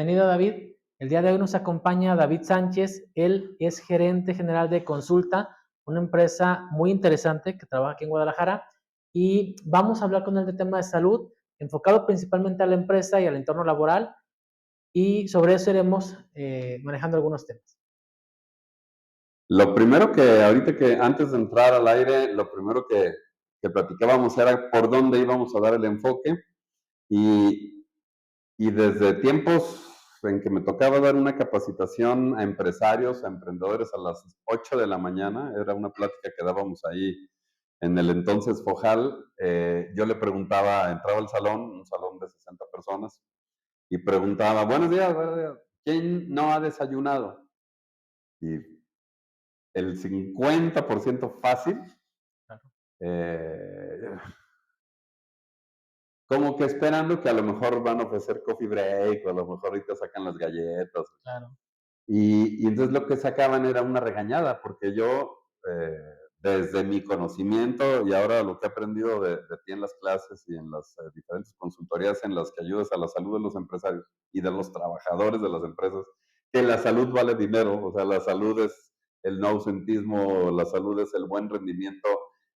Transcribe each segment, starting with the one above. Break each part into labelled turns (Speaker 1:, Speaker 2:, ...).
Speaker 1: Bienvenido, David. El día de hoy nos acompaña David Sánchez. Él es gerente general de Consulta, una empresa muy interesante que trabaja aquí en Guadalajara. Y vamos a hablar con él de tema de salud, enfocado principalmente a la empresa y al entorno laboral. Y sobre eso iremos manejando algunos temas.
Speaker 2: Lo primero que ahorita que antes de entrar al aire, lo primero que platicábamos era por dónde íbamos a dar el enfoque y, y desde tiempos en que me tocaba dar una capacitación a empresarios, a emprendedores a las 8 de la mañana, era una plática que dábamos ahí en el entonces Fojal, yo le preguntaba, entraba al salón, un salón de 60 personas, y preguntaba, buenos días, ¿quién no ha desayunado? Y el 50% fácil,
Speaker 1: Claro.
Speaker 2: eh, como que esperando que a lo mejor van a ofrecer coffee break o a lo mejor ahorita sacan las galletas.
Speaker 1: Claro.
Speaker 2: Y entonces lo que sacaban era una regañada, porque yo, desde mi conocimiento y ahora lo que he aprendido de ti en las clases y en las diferentes consultorías en las que ayudas a la salud de los empresarios y de los trabajadores de las empresas, que la salud vale dinero, o sea, la salud es el no ausentismo, la salud es el buen rendimiento,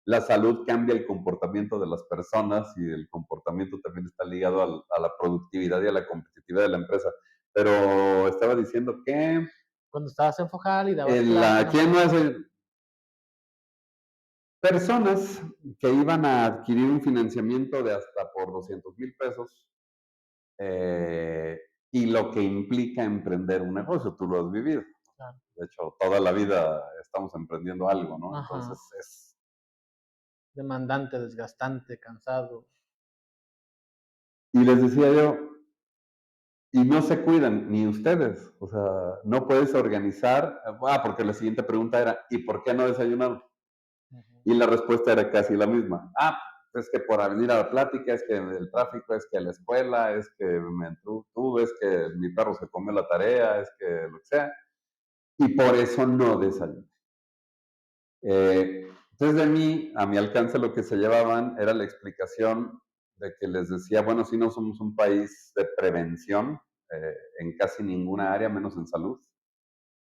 Speaker 2: la salud cambia el comportamiento de las personas y el comportamiento también está ligado a la productividad y a la competitividad de la empresa. Pero estaba diciendo que
Speaker 1: Cuando estabas en Fojal y dabas clase en la
Speaker 2: ¿quién
Speaker 1: mañana.
Speaker 2: más? Personas que iban a adquirir un financiamiento de hasta por 200,000 pesos eh, y lo que implica emprender un negocio, tú lo has vivido.
Speaker 1: Claro.
Speaker 2: De hecho, toda la vida estamos emprendiendo algo, ¿no?
Speaker 1: Ajá.
Speaker 2: Entonces es...
Speaker 1: Demandante, desgastante, cansado.
Speaker 2: Y les decía yo, y no se cuidan, ni ustedes. O sea, no puedes organizar, porque la siguiente pregunta era, ¿y por qué no desayunaron?
Speaker 1: Ujú.
Speaker 2: Y la respuesta era casi la misma. Es que por venir a la plática, es que el tráfico, es que la escuela, es que me entretuve, es que mi perro se comió la tarea, es que lo que sea. Y por eso no desayuné. Entonces de mí, a mi alcance lo que se llevaban era la explicación de que les decía, bueno, si no somos un país de prevención en casi ninguna área, menos en salud.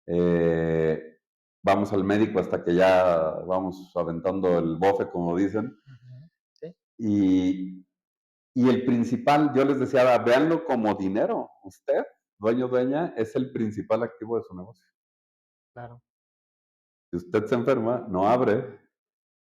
Speaker 2: Eh, Vamos al médico hasta que ya vamos aventando el bofe, como dicen.
Speaker 1: Ujú. Sí.
Speaker 2: Y, y el principal, yo les decía, véanlo como dinero. Usted, dueño, dueña, es el principal activo de su negocio.
Speaker 1: Claro.
Speaker 2: Si usted se enferma, no abre.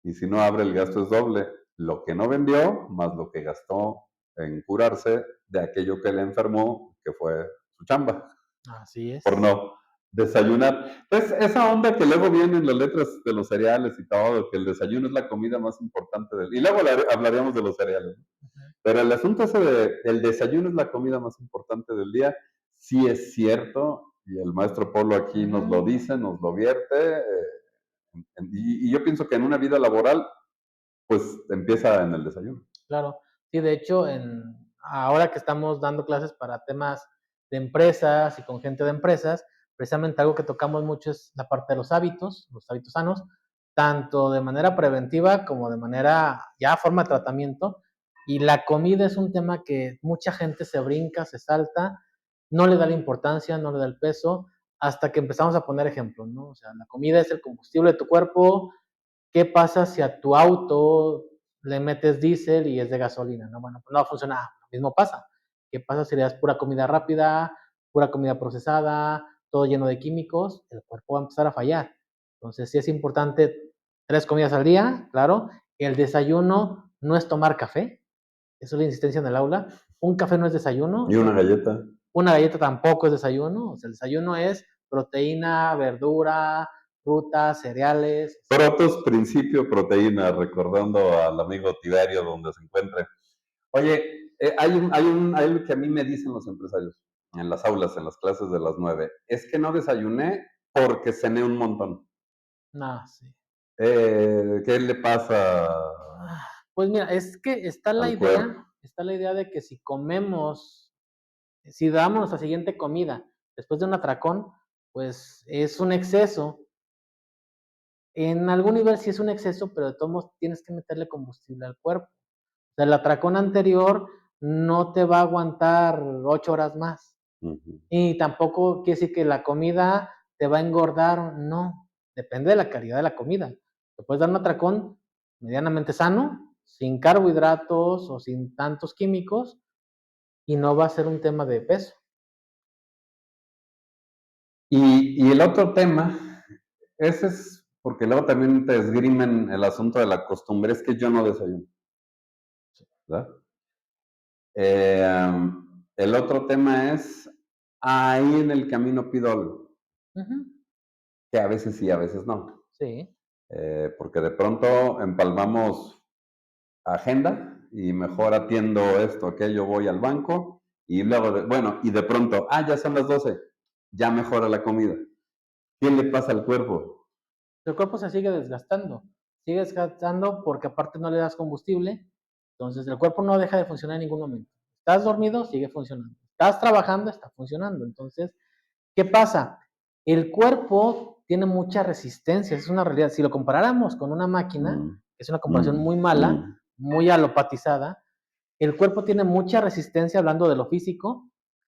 Speaker 2: Y si no abre, el gasto es doble. Lo que no vendió, más lo que gastó en curarse de aquello que le enfermó, que fue su chamba,
Speaker 1: Así
Speaker 2: por
Speaker 1: es.
Speaker 2: no desayunar. Pues esa onda que luego viene en las letras de los cereales y todo, que el desayuno es la comida más importante del... Y luego hablaríamos de los cereales, ¿no?
Speaker 1: Ujú.
Speaker 2: Pero el asunto ese de el desayuno es la comida más importante del día, sí es cierto, y el maestro Polo aquí nos lo
Speaker 1: Ujú.
Speaker 2: dice, nos lo vierte, y yo pienso que en una vida laboral, pues empieza en el desayuno.
Speaker 1: Claro. Sí, de hecho, ahora que estamos dando clases para temas de empresas y con gente de empresas, precisamente algo que tocamos mucho es la parte de los hábitos sanos, tanto de manera preventiva como de manera ya forma de tratamiento. Y la comida es un tema que mucha gente se brinca, se salta, no le da la importancia, no le da el peso, hasta que empezamos a poner ejemplos, ¿no? O sea, la comida es el combustible de tu cuerpo. ¿Qué pasa si a tu auto le metes diésel y es de gasolina? No, bueno, pues no va a funcionar. Lo mismo pasa. ¿Qué pasa si le das pura comida rápida, pura comida procesada, todo lleno de químicos? El cuerpo va a empezar a fallar. Entonces, sí es importante 3 comidas al día, claro. El desayuno no es tomar café. Eso es la insistencia en el aula. Un café no es desayuno.
Speaker 2: Y una galleta.
Speaker 1: Una galleta tampoco es desayuno. O sea, el desayuno es proteína, verdura, frutas, cereales.
Speaker 2: Protos, principio, proteína, recordando al amigo Tiberio donde se encuentre. Oye, hay algo que a mí me dicen los empresarios en las aulas, en las clases de las 9. Es que no desayuné porque cené un montón.
Speaker 1: No, sí.
Speaker 2: ¿Qué le pasa
Speaker 1: Pues mira, es que
Speaker 2: al cuerpo?
Speaker 1: está la idea de que si comemos, si damos nuestra siguiente comida después de un atracón, pues es un exceso. En algún nivel sí es un exceso, pero de todos modos tienes que meterle combustible al cuerpo. O sea, el atracón anterior no te va a aguantar 8 horas más.
Speaker 2: Ujú.
Speaker 1: Y tampoco quiere decir que la comida te va a engordar, no. Depende de la calidad de la comida. Te puedes dar un atracón medianamente sano, sin carbohidratos o sin tantos químicos, y no va a ser un tema de peso.
Speaker 2: Y el otro tema, ese es porque luego también te esgrimen el asunto de la costumbre, es que yo no desayuno, ¿verdad? El otro tema es, ahí en el camino pido algo,
Speaker 1: Ujú,
Speaker 2: que a veces sí, a veces no.
Speaker 1: sí,
Speaker 2: Porque de pronto empalmamos agenda y mejor atiendo esto, aquello, voy al banco y luego, bueno, y de pronto, ya son las 12, ya mejora la comida. ¿Qué le pasa al cuerpo?
Speaker 1: el cuerpo se sigue desgastando porque aparte no le das combustible, entonces el cuerpo no deja de funcionar en ningún momento. Estás dormido, sigue funcionando. Estás trabajando, está funcionando. Entonces, ¿qué pasa? El cuerpo tiene mucha resistencia, es una realidad. Si lo comparáramos con una máquina,
Speaker 2: Mm,
Speaker 1: es una comparación
Speaker 2: mm,
Speaker 1: muy mala,
Speaker 2: mm.
Speaker 1: muy alopatizada, el cuerpo tiene mucha resistencia hablando de lo físico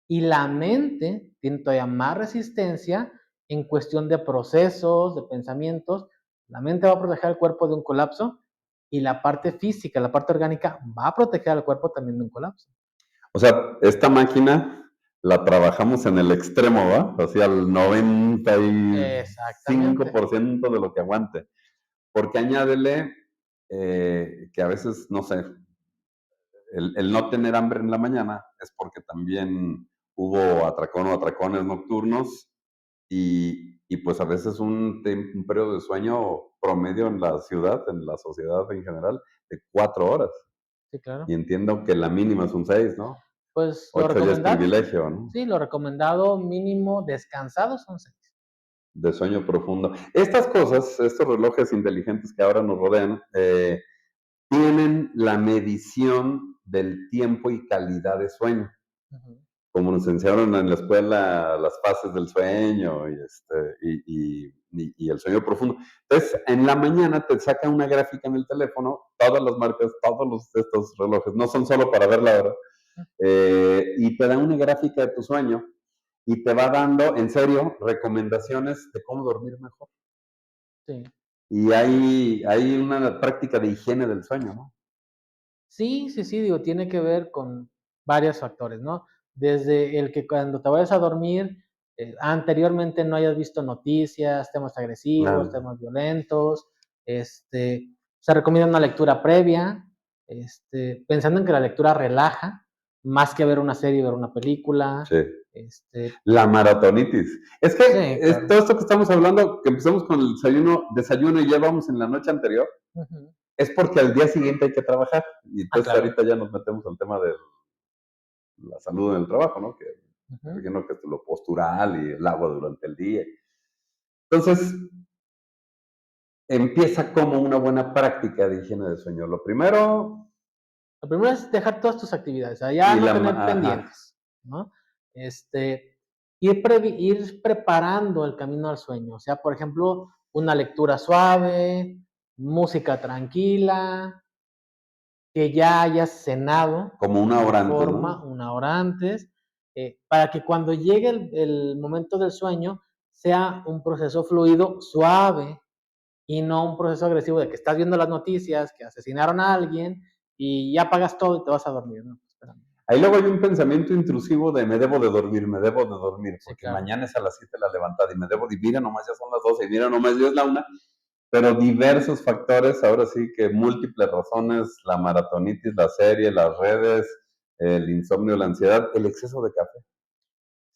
Speaker 1: y la mente tiene todavía más resistencia en cuestión de procesos, de pensamientos. La mente va a proteger al cuerpo de un colapso y la parte física, la parte orgánica va a proteger al cuerpo también de un colapso.
Speaker 2: O sea, esta máquina la trabajamos en el extremo, ¿va? O sea, al 95%
Speaker 1: Exactamente.
Speaker 2: de lo que aguante. Porque añádele que a veces, no sé, el no tener hambre en la mañana es porque también hubo atracón o atracones nocturnos y pues a veces un periodo de sueño promedio en la ciudad, en la sociedad en general, de 4 horas.
Speaker 1: Sí,
Speaker 2: Y
Speaker 1: claro.
Speaker 2: entiendo que la mínima son 6, ¿no?
Speaker 1: Pues lo
Speaker 2: 8 ya es
Speaker 1: recomendado,
Speaker 2: privilegio, ¿no?
Speaker 1: sí, lo recomendado mínimo descansados son 6.
Speaker 2: De sueño profundo. Estas cosas, estos relojes inteligentes que ahora nos rodean, tienen la medición del tiempo y calidad de sueño,
Speaker 1: Ujú.
Speaker 2: como nos enseñaron en la escuela las fases del sueño y el sueño profundo. Entonces, en la mañana te saca una gráfica en el teléfono, todas las marcas, estos relojes, no son solo para ver la hora, y te da una gráfica de tu sueño y te va dando, en serio, recomendaciones de cómo dormir mejor.
Speaker 1: Sí.
Speaker 2: Y hay una práctica de higiene del sueño, ¿no?
Speaker 1: Sí, sí, sí, digo, tiene que ver con varios factores, ¿no? Desde el que cuando te vayas a dormir, anteriormente no hayas visto noticias, temas agresivos,
Speaker 2: Ah,
Speaker 1: temas violentos, se recomienda una lectura previa, pensando en que la lectura relaja, más que ver una serie, ver una película,
Speaker 2: sí.
Speaker 1: este,
Speaker 2: La maratonitis. Es que
Speaker 1: sí, claro.
Speaker 2: todo esto que estamos hablando, que empezamos con el desayuno y ya vamos en la noche anterior,
Speaker 1: Ujú.
Speaker 2: es porque al día siguiente hay que trabajar. Y
Speaker 1: Ah,
Speaker 2: entonces
Speaker 1: claro.
Speaker 2: ahorita ya nos metemos al tema de la salud en el trabajo, ¿no? Que
Speaker 1: Ujú.
Speaker 2: imagino que es lo postural y el agua durante el día. Entonces, empieza como una buena práctica de higiene de sueño. Lo primero,
Speaker 1: Lo primero es dejar todas tus actividades, o sea, ya
Speaker 2: y
Speaker 1: no
Speaker 2: la...
Speaker 1: tener
Speaker 2: Ajá,
Speaker 1: pendientes, ¿no? Ir preparando el camino al sueño, o sea, por ejemplo, una lectura suave, música tranquila, que ya hayas cenado
Speaker 2: como una
Speaker 1: de
Speaker 2: hora antes,
Speaker 1: forma
Speaker 2: ¿no?
Speaker 1: una hora antes, para que cuando llegue el momento del sueño sea un proceso fluido, suave, y no un proceso agresivo de que estás viendo las noticias, que asesinaron a alguien y ya pagas todo y te vas a dormir. No, espérame.
Speaker 2: Ahí luego hay un pensamiento intrusivo de me debo de dormir,
Speaker 1: Sí,
Speaker 2: porque
Speaker 1: claro.
Speaker 2: mañana es a las 7 la levantada y me debo de, mira nomás ya son las 12 y mira nomás ya es la 1, pero diversos factores, ahora sí que múltiples razones, la maratonitis, la serie, las redes, el insomnio, la ansiedad, el exceso de café.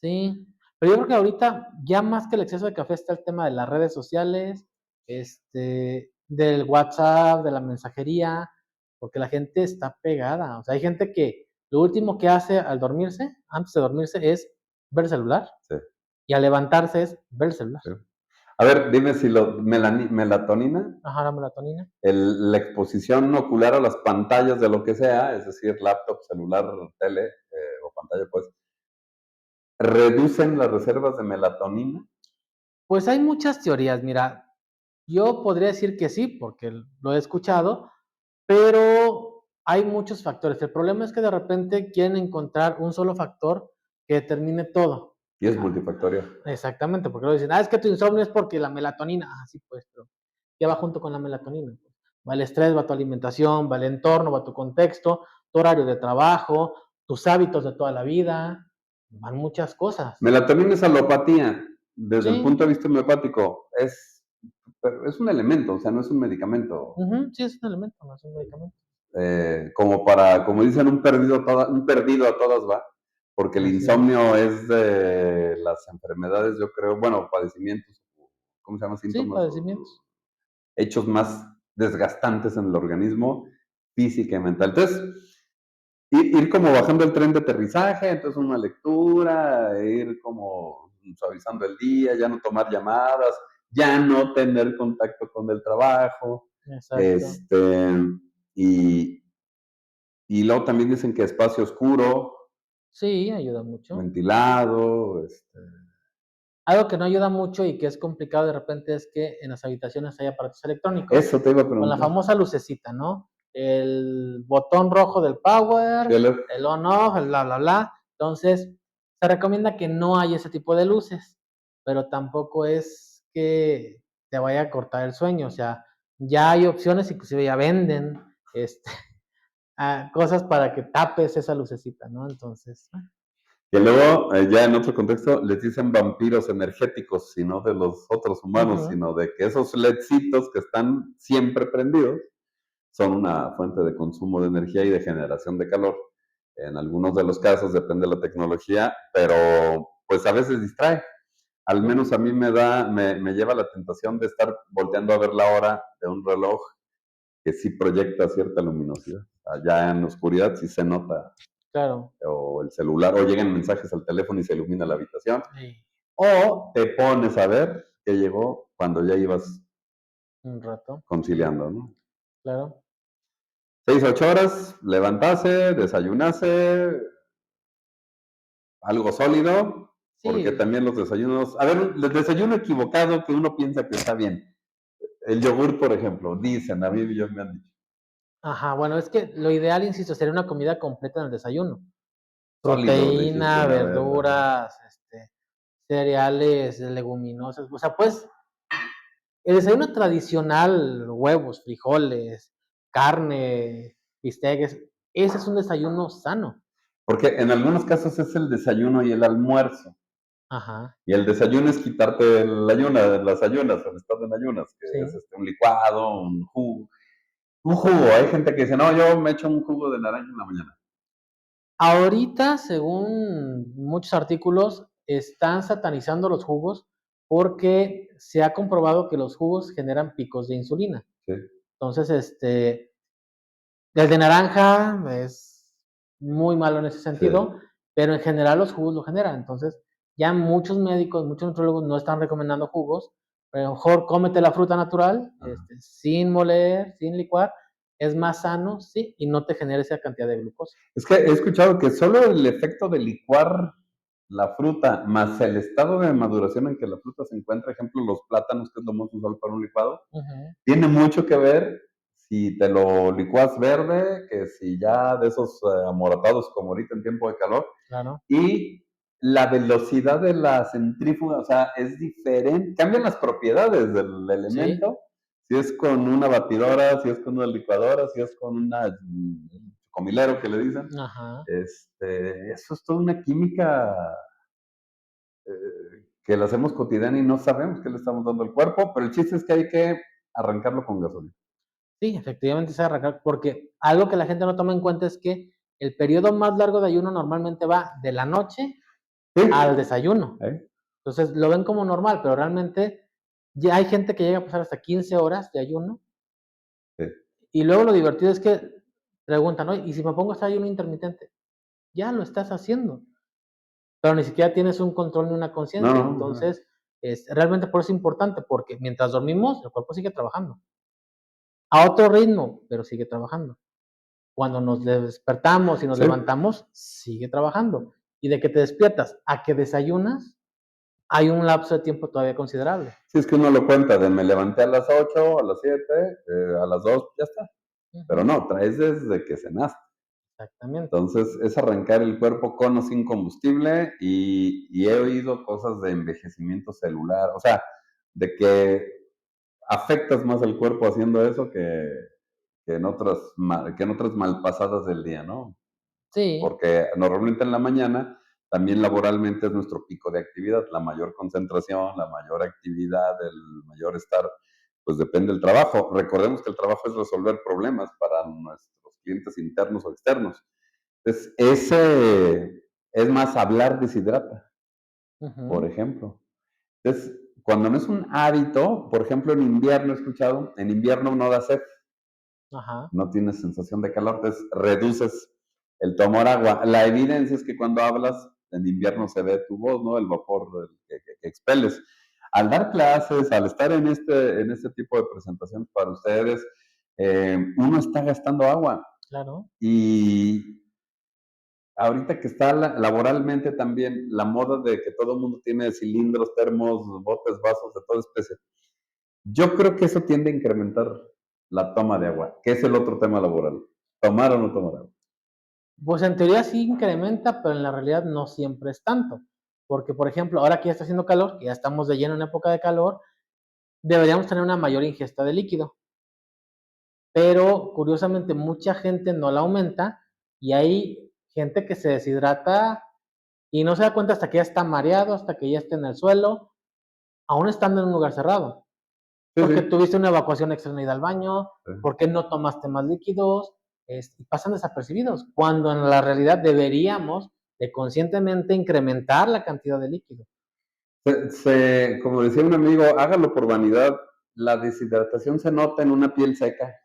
Speaker 1: Sí, pero yo creo que ahorita ya más que el exceso de café está el tema de las redes sociales, del WhatsApp, de la mensajería, porque la gente está pegada. O sea, hay gente que lo último que hace al dormirse, antes de dormirse, es ver el celular
Speaker 2: Sí,
Speaker 1: y al levantarse es ver el celular.
Speaker 2: sí. A ver, dime si melatonina,
Speaker 1: Ajá, la melatonina.
Speaker 2: la exposición ocular a las pantallas de lo que sea, es decir, laptop, celular, tele o pantalla, pues, reducen las reservas de melatonina.
Speaker 1: Pues hay muchas teorías, mira, yo podría decir que sí, porque lo he escuchado, pero hay muchos factores. El problema es que de repente quieren encontrar un solo factor que determine todo.
Speaker 2: Y es multifactorial.
Speaker 1: Exactamente, porque luego dicen, es que tu insomnio es porque la melatonina. Ah, sí, pues, pero ¿qué va junto con la melatonina? Va el estrés, va tu alimentación, va el entorno, va tu contexto, tu horario de trabajo, tus hábitos de toda la vida, van muchas cosas.
Speaker 2: Melatonina es alopatía. Desde el
Speaker 1: Sí,
Speaker 2: punto de vista homeopático, es un elemento, o sea, no es un medicamento.
Speaker 1: sí es un elemento, no es un medicamento.
Speaker 2: Como dicen, un perdido a todas va, porque el
Speaker 1: Así es.
Speaker 2: insomnio es de las enfermedades, yo creo, bueno, padecimientos, ¿cómo se llama?
Speaker 1: Sí,
Speaker 2: Síntomas o
Speaker 1: padecimientos.
Speaker 2: hechos más desgastantes en el organismo, física y mental. Entonces, ir como bajando el tren de aterrizaje, entonces una lectura, ir como suavizando el día, ya no tomar llamadas, ya no tener contacto con el trabajo,
Speaker 1: Exacto.
Speaker 2: este, y, y luego también dicen que espacio oscuro,
Speaker 1: Sí, ayuda mucho.
Speaker 2: ventilado,
Speaker 1: Algo que no ayuda mucho y que es complicado de repente es que en las habitaciones hay aparatos electrónicos
Speaker 2: eso te iba a
Speaker 1: con la
Speaker 2: preguntar.
Speaker 1: famosa lucecita, ¿no? El botón rojo del power,
Speaker 2: Scheller.
Speaker 1: el on-off, el bla, bla, bla. Entonces, se recomienda que no haya ese tipo de luces, pero tampoco es que te vaya a cortar el sueño. O sea, ya hay opciones, inclusive ya venden este, cosas para que tapes esa lucecita, ¿no? Entonces,
Speaker 2: Que luego, ya en otro contexto, les dicen vampiros energéticos, y no de los otros humanos,
Speaker 1: ujú,
Speaker 2: sino de que esos LEDcitos que están siempre prendidos son una fuente de consumo de energía y de generación de calor. En algunos de los casos depende de la tecnología, pero pues a veces distrae. Al
Speaker 1: sí,
Speaker 2: menos a mí me lleva la tentación de estar volteando a ver la hora de un reloj que sí proyecta cierta luminosidad. Allá en la oscuridad sí se nota,
Speaker 1: claro.
Speaker 2: o el celular, o llegan mensajes al teléfono y se ilumina la habitación,
Speaker 1: Sí,
Speaker 2: o te pones a ver que llegó cuando ya ibas
Speaker 1: un rato, sí,
Speaker 2: conciliando, ¿no?
Speaker 1: claro.
Speaker 2: 6, 8 horas, levantase, desayunase, algo sólido, porque
Speaker 1: Sí,
Speaker 2: también los desayunos, a ver, el desayuno equivocado que uno piensa que está bien. El yogur, por ejemplo, dicen, a mí me han dicho,
Speaker 1: ajá, bueno, es que lo ideal, insisto, sería una comida completa en el desayuno.
Speaker 2: sólido, dijiste
Speaker 1: Proteína,
Speaker 2: una vez, ajá.
Speaker 1: verduras, cereales, leguminosas. O sea, pues, el desayuno tradicional, huevos, frijoles, carne, bisteques, ese es un desayuno sano.
Speaker 2: Porque en algunos casos es el desayuno y el almuerzo.
Speaker 1: Ajá,
Speaker 2: Y el desayuno es quitarte las ayunas, el estado en ayunas, que es
Speaker 1: sí.
Speaker 2: un licuado, un jugo. Un jugo, hay gente que dice, no, yo me echo un jugo de naranja en la mañana.
Speaker 1: Ahorita, según muchos artículos, están satanizando los jugos porque se ha comprobado que los jugos generan picos de insulina.
Speaker 2: Sí,
Speaker 1: Entonces, el de naranja es muy malo en ese
Speaker 2: sí.
Speaker 1: sentido, pero en general los jugos lo generan. Entonces, ya muchos médicos, muchos nutrólogos no están recomendando jugos. Pero a lo mejor cómete la fruta natural,
Speaker 2: Ajá.
Speaker 1: sin moler, sin licuar. Es más sano, sí, y no te genera esa cantidad de glucosa.
Speaker 2: Es que he escuchado que solo el efecto de licuar la fruta, más el estado de maduración en que la fruta se encuentra, ejemplo, los plátanos, que es lo más usual para un licuado,
Speaker 1: Ujú,
Speaker 2: tiene mucho que ver si te lo licuas verde, que si ya de esos amoratados como ahorita en tiempo de calor,
Speaker 1: claro,
Speaker 2: y la velocidad de la centrífuga, o sea, es diferente, cambian las propiedades del
Speaker 1: sí,
Speaker 2: elemento, si es con una batidora, si es con una licuadora, si es con una comilero que le dicen,
Speaker 1: ajá.
Speaker 2: eso es toda una química que la hacemos cotidiana y no sabemos qué le estamos dando al cuerpo, pero el chiste es que hay que arrancarlo con gasolina.
Speaker 1: Sí, efectivamente se arrancar, porque algo que la gente no toma en cuenta es que el periodo más largo de ayuno normalmente va de la noche
Speaker 2: Sí,
Speaker 1: al desayuno.
Speaker 2: ¿eh?
Speaker 1: Entonces lo ven como normal, pero realmente ya hay gente que llega a pasar hasta 15 horas de ayuno.
Speaker 2: Sí.
Speaker 1: Y luego lo divertido es que preguntan, ¿no? ¿Y si me pongo a hacer ayuno intermitente? Ya lo estás haciendo, pero ni siquiera tienes un control ni una
Speaker 2: No,
Speaker 1: conciencia.
Speaker 2: no, no.
Speaker 1: Entonces, realmente por eso es importante, porque mientras dormimos, el cuerpo sigue trabajando. A otro ritmo, pero sigue trabajando. Cuando nos despertamos y nos
Speaker 2: Sí,
Speaker 1: levantamos, sigue trabajando. Y de que te despiertas a que desayunas, hay un lapso de tiempo todavía considerable.
Speaker 2: sí, es que uno lo cuenta de me levanté a las 8, a las 7, a las 2, ya está. Pero
Speaker 1: Ujú,
Speaker 2: no, traes desde que cenaste.
Speaker 1: exactamente.
Speaker 2: Entonces, es arrancar el cuerpo con o sin combustible y he oído cosas de envejecimiento celular, o sea, de que afectas más al cuerpo haciendo eso que en otras malpasadas del día, ¿no?
Speaker 1: Sí,
Speaker 2: Porque normalmente en la mañana también laboralmente es nuestro pico de actividad, la mayor concentración, la mayor actividad, el mayor estar, pues depende del trabajo. Recordemos que el trabajo es resolver problemas para nuestros clientes internos o externos. Entonces, ese es más, hablar deshidrata, por
Speaker 1: ujú,
Speaker 2: ejemplo. Entonces, cuando no es un hábito, por ejemplo, en invierno he escuchado, en invierno no da sed,
Speaker 1: ajá,
Speaker 2: no tienes sensación de calor, entonces reduces el tomar agua. La evidencia es que cuando hablas, en invierno se ve tu voz, ¿no? El vapor que expeles. Al dar clases, al estar en este tipo de presentaciones para ustedes, uno está gastando agua.
Speaker 1: claro.
Speaker 2: Y ahorita que está laboralmente también la moda de que todo el mundo tiene cilindros, termos, botes, vasos de toda especie. Yo creo que eso tiende a incrementar la toma de agua, que es el otro tema laboral. Tomar o no tomar agua.
Speaker 1: Pues en teoría sí incrementa, pero en la realidad no siempre es tanto. Porque, por ejemplo, ahora que ya está haciendo calor, que ya estamos de lleno en época de calor, deberíamos tener una mayor ingesta de líquido. Pero curiosamente mucha gente no la aumenta y hay gente que se deshidrata y no se da cuenta hasta que ya está mareado, hasta que ya está en el suelo, aún estando en un lugar cerrado.
Speaker 2: Sí,
Speaker 1: Porque
Speaker 2: sí.
Speaker 1: tuviste una evacuación externa y al baño,
Speaker 2: Sí.
Speaker 1: porque no tomaste más líquidos, y pasan desapercibidos, cuando en la realidad deberíamos de conscientemente incrementar la cantidad de líquido.
Speaker 2: Como decía un amigo, hágalo por vanidad. La deshidratación se nota en una piel seca.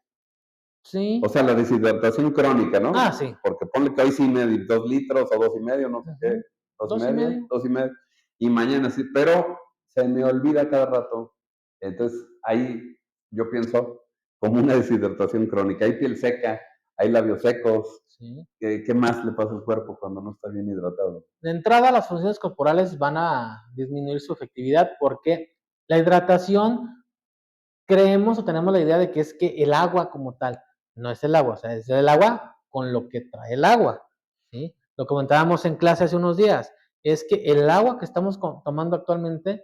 Speaker 2: O
Speaker 1: Sí,
Speaker 2: sea, la deshidratación crónica, ¿no?
Speaker 1: sí,
Speaker 2: Porque ponle que hoy sí me di 2 litros o 2 y medio, no sé qué,
Speaker 1: ujú,
Speaker 2: dos y
Speaker 1: dos y
Speaker 2: medio,
Speaker 1: medio.
Speaker 2: 2 y medio, y mañana sí, pero se me olvida cada rato. Entonces, ahí yo pienso como una deshidratación crónica. Hay piel seca, hay labios secos.
Speaker 1: Sí.
Speaker 2: ¿Qué más le pasa al cuerpo cuando no está bien hidratado?
Speaker 1: De entrada, las funciones corporales van a disminuir su efectividad porque la hidratación creemos o tenemos la idea de que es que el agua como tal, no es el agua, o sea, es el agua con lo que trae el agua, ¿sí? Lo comentábamos en clase hace unos días, es que el agua que estamos tomando actualmente,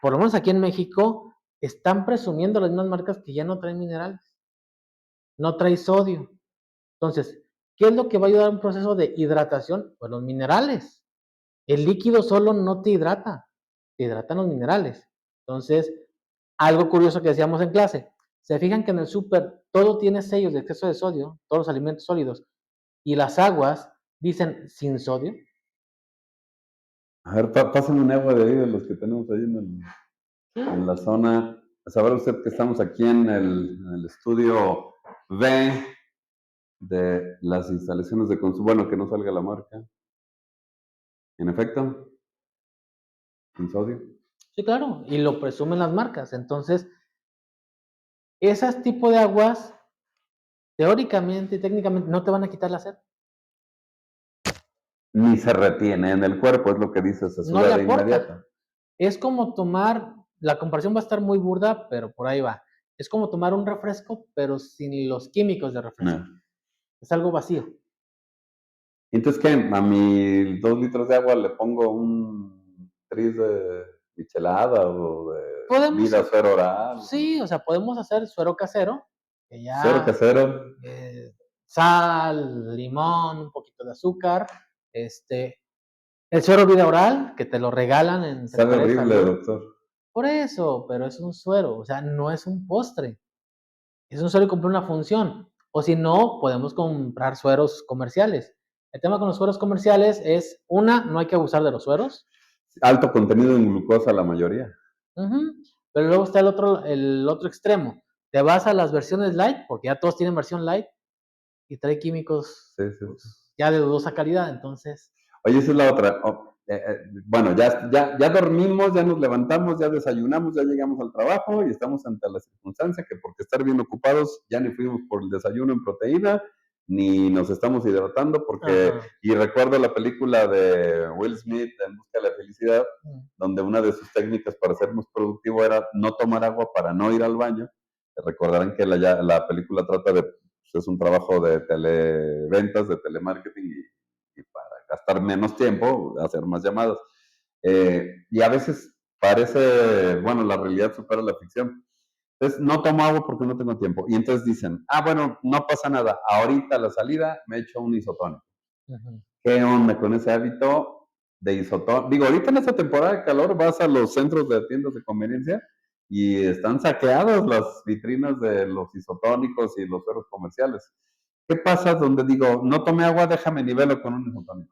Speaker 1: por lo menos aquí en México, están presumiendo las mismas marcas que ya no traen minerales, no trae sodio. Entonces, ¿qué es lo que va a ayudar a un proceso de hidratación? Pues los minerales. El líquido solo no te hidratan los minerales. Entonces, algo curioso que decíamos en clase, se fijan que en el súper todo tiene sellos de exceso de sodio, todos los alimentos sólidos, y las aguas dicen sin sodio.
Speaker 2: A ver, pásenme un agua de ahí de los que tenemos ahí en la zona. Sabrá usted que estamos aquí en el estudio B de las instalaciones de consumo. Bueno, que no salga la marca. En efecto, sin sodio.
Speaker 1: Sí, claro, y lo presumen las marcas. Entonces, esas tipo de aguas, teóricamente y técnicamente, no te van a quitar la sed,
Speaker 2: Ni se retiene en el cuerpo, es lo que dice, se
Speaker 1: no le
Speaker 2: suda de
Speaker 1: aportan.
Speaker 2: inmediato.
Speaker 1: Es como tomar, la comparación va a estar muy burda, pero por ahí va. Es como tomar un refresco, pero sin los químicos de refresco.
Speaker 2: No.
Speaker 1: Es algo vacío.
Speaker 2: Entonces, ¿qué? A mis 2 litros de agua le pongo un tris de michelada o de
Speaker 1: Podemos,
Speaker 2: vida cero oral.
Speaker 1: sí, o sea, podemos hacer suero casero, que
Speaker 2: Cero
Speaker 1: ya
Speaker 2: casero.
Speaker 1: eh, sal, limón, un poquito de azúcar, este, el suero vida oral, que te lo regalan en
Speaker 2: Sabe
Speaker 1: Secretaría de
Speaker 2: horrible,
Speaker 1: Salud.
Speaker 2: doctor.
Speaker 1: Por eso, pero es un suero, o sea, no es un postre. Es un suero que cumple una función. O si no, podemos comprar sueros comerciales. El tema con los sueros comerciales es, una, no hay que abusar de los sueros.
Speaker 2: Alto contenido en glucosa la mayoría.
Speaker 1: Ujú. Pero luego está el otro extremo. Te vas a las versiones light, porque ya todos tienen versión light, y trae químicos
Speaker 2: Sí, sí, sí.
Speaker 1: pues, ya de dudosa calidad. Entonces,
Speaker 2: Oye, esa es la otra. Bueno, ya dormimos, ya nos levantamos, ya desayunamos, ya llegamos al trabajo y estamos ante la circunstancia que porque estar bien ocupados ya ni fuimos por el desayuno en proteína, ni nos estamos hidratando
Speaker 1: ajá.
Speaker 2: y recuerdo la película de Will Smith, En busca de la felicidad, donde una de sus técnicas para ser más productivo era no tomar agua para no ir al baño. Recordarán que la película trata de es un trabajo de televentas, de telemarketing y para gastar menos tiempo, hacer más llamadas. Y a veces parece, bueno, la realidad supera la ficción. Entonces, no tomo agua porque no tengo tiempo. Y entonces dicen, bueno, no pasa nada. Ahorita a la salida me echo un isotónico.
Speaker 1: Ujú.
Speaker 2: ¿Qué onda con ese hábito de isotónico? Digo, ahorita en esta temporada de calor vas a los centros de tiendas de conveniencia y están saqueadas las vitrinas de los isotónicos y los sueros comerciales. ¿Qué pasa donde digo, no tome agua, déjame nivelo con un isotónico?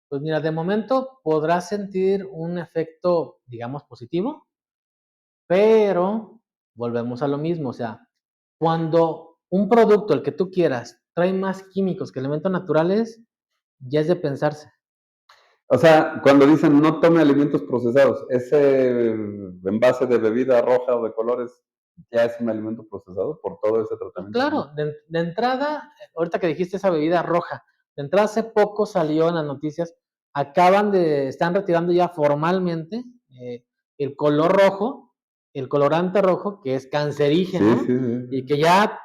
Speaker 1: Pues mira, de momento podrás sentir un efecto, digamos, positivo, pero volvemos a lo mismo, o sea, cuando un producto, el que tú quieras, trae más químicos que elementos naturales, ya es de pensarse.
Speaker 2: O sea, cuando dicen no tome alimentos procesados, ese envase de bebida roja o de colores ya es un alimento procesado por todo ese
Speaker 1: Pues
Speaker 2: tratamiento
Speaker 1: claro,
Speaker 2: químico.
Speaker 1: de entrada, ahorita que dijiste esa bebida roja, de entrada hace poco salió en las noticias, están retirando ya formalmente eh, el color rojo, el colorante rojo, que es
Speaker 2: Sí, sí,
Speaker 1: cancerígeno, y
Speaker 2: sí.
Speaker 1: que ya,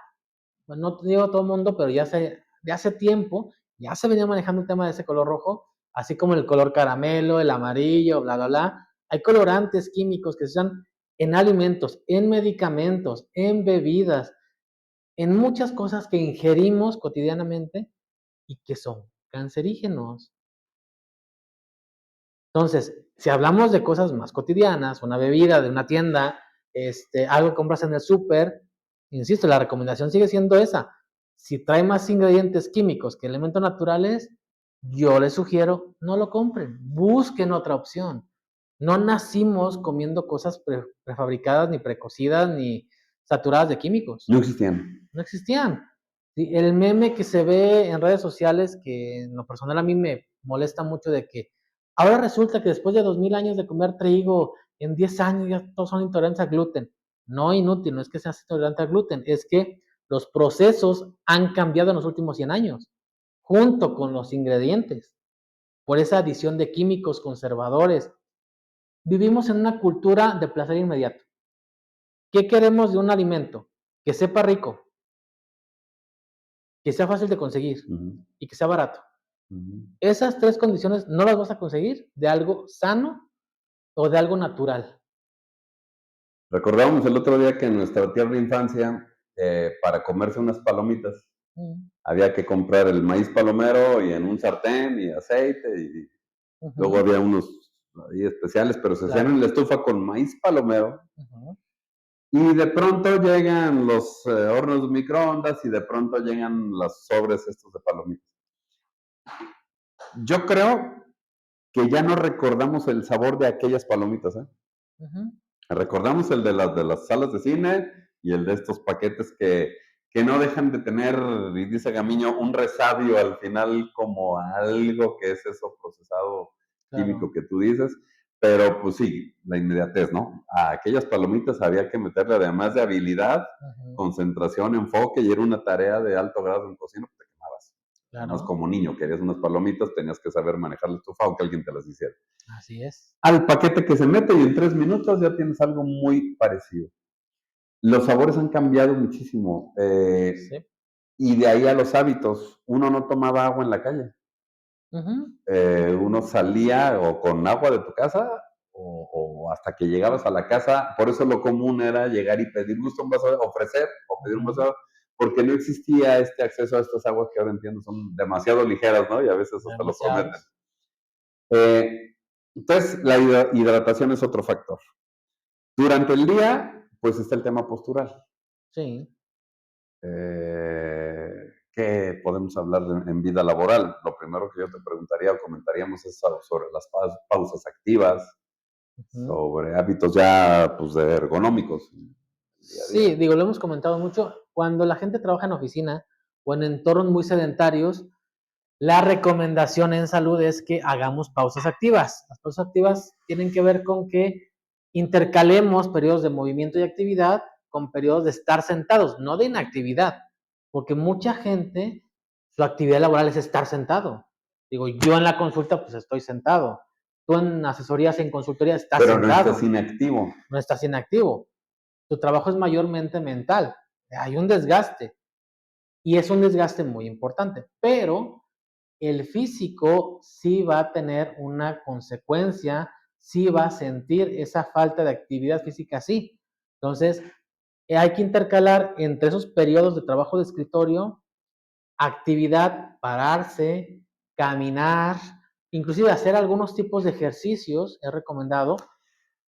Speaker 1: bueno, no te digo todo el mundo, pero de hace tiempo, ya se venía manejando el tema de ese color rojo, así como el color caramelo, el amarillo, bla, bla, bla. Hay colorantes químicos que se usan en alimentos, en medicamentos, en bebidas, en muchas cosas que ingerimos cotidianamente y que son cancerígenos. Entonces, si hablamos de cosas más cotidianas, una bebida de una tienda, algo que compras en el súper, insisto, la recomendación sigue siendo esa. Si trae más ingredientes químicos que elementos naturales, yo les sugiero no lo compren, busquen otra opción. No nacimos comiendo cosas prefabricadas, ni precocidas, ni saturadas de químicos.
Speaker 2: No existían.
Speaker 1: No existían. Sí, el meme que se ve en redes sociales, que en lo personal a mí me molesta mucho de que ahora resulta que después de 2000 años de comer trigo, en 10 años ya todos son intolerantes al gluten. No, inútil, no es que seas intolerante al gluten, es que los procesos han cambiado en los últimos 100 años, junto con los ingredientes, por esa adición de químicos conservadores. Vivimos en una cultura de placer inmediato. ¿Qué queremos de un alimento? Que sepa rico, que sea fácil de conseguir
Speaker 2: Ujú,
Speaker 1: y que sea barato.
Speaker 2: ujú.
Speaker 1: Esas tres condiciones no las vas a conseguir de algo sano o de algo natural.
Speaker 2: Recordábamos el otro día que en nuestra tierna infancia, para comerse unas palomitas,
Speaker 1: Mm,
Speaker 2: había que comprar el maíz palomero y en un sartén y aceite y luego
Speaker 1: ujú,
Speaker 2: había unos ahí especiales, pero se hacían en
Speaker 1: claro.
Speaker 2: la estufa con maíz palomero
Speaker 1: Ujú,
Speaker 2: y de pronto llegan los hornos de microondas y de pronto llegan los sobres estos de palomitas. Yo creo que ya no recordamos el sabor de aquellas palomitas, ¿eh?
Speaker 1: ujú,
Speaker 2: Recordamos el de las salas de cine y el de estos paquetes que no dejan de tener, y dice Gamiño, un resabio al final como algo que es eso procesado químico
Speaker 1: claro.
Speaker 2: que tú dices, pero pues sí, la inmediatez, ¿no? A aquellas palomitas había que meterle además de habilidad,
Speaker 1: Ujú,
Speaker 2: concentración, enfoque y era una tarea de alto grado en cocina, pues te quemabas. Además,
Speaker 1: claro.
Speaker 2: como niño, querías unas palomitas, tenías que saber manejar la estufa o que alguien te las hiciera
Speaker 1: Así es.
Speaker 2: al paquete que se mete y en 3 minutos ya tienes algo muy parecido. Los sabores han cambiado muchísimo
Speaker 1: Sí.
Speaker 2: y de ahí a los hábitos. Uno no tomaba agua en la calle.
Speaker 1: Ujú,
Speaker 2: Uno salía o con agua de tu casa o hasta que llegabas a la casa. Por eso lo común era llegar y pedir gusto un vaso, ofrecer o pedir un
Speaker 1: ujú,
Speaker 2: vaso, porque no existía este acceso a estas aguas que ahora entiendo son demasiado ligeras, ¿no? Y a veces hasta lo prometen.
Speaker 1: demasiados.
Speaker 2: Entonces, la hidratación es otro factor. Durante el día, pues está el tema postural.
Speaker 1: Sí.
Speaker 2: ¿Qué podemos hablar en vida laboral? Lo primero que yo te preguntaría o comentaríamos es sobre las pausas activas,
Speaker 1: Ujú.
Speaker 2: sobre hábitos ya pues, de ergonómicos en el día a
Speaker 1: Sí,
Speaker 2: día.
Speaker 1: digo, lo hemos comentado mucho. Cuando la gente trabaja en oficina o en entornos muy sedentarios, la recomendación en salud es que hagamos pausas activas. Las pausas activas tienen que ver con que intercalemos periodos de movimiento y actividad con periodos de estar sentados, no de inactividad, porque mucha gente, su actividad laboral es estar sentado. Digo, yo en la consulta pues estoy sentado. Tú en asesorías, en consultoría estás
Speaker 2: Pero no estás
Speaker 1: sentado,
Speaker 2: inactivo.
Speaker 1: no estás inactivo. Tu trabajo es mayormente mental. Hay un desgaste. y es un desgaste muy importante, pero el físico sí va a tener una consecuencia, sí va a sentir esa falta de actividad física, sí. Entonces, hay que intercalar entre esos periodos de trabajo de escritorio, actividad, pararse, caminar, inclusive hacer algunos tipos de ejercicios, es recomendado.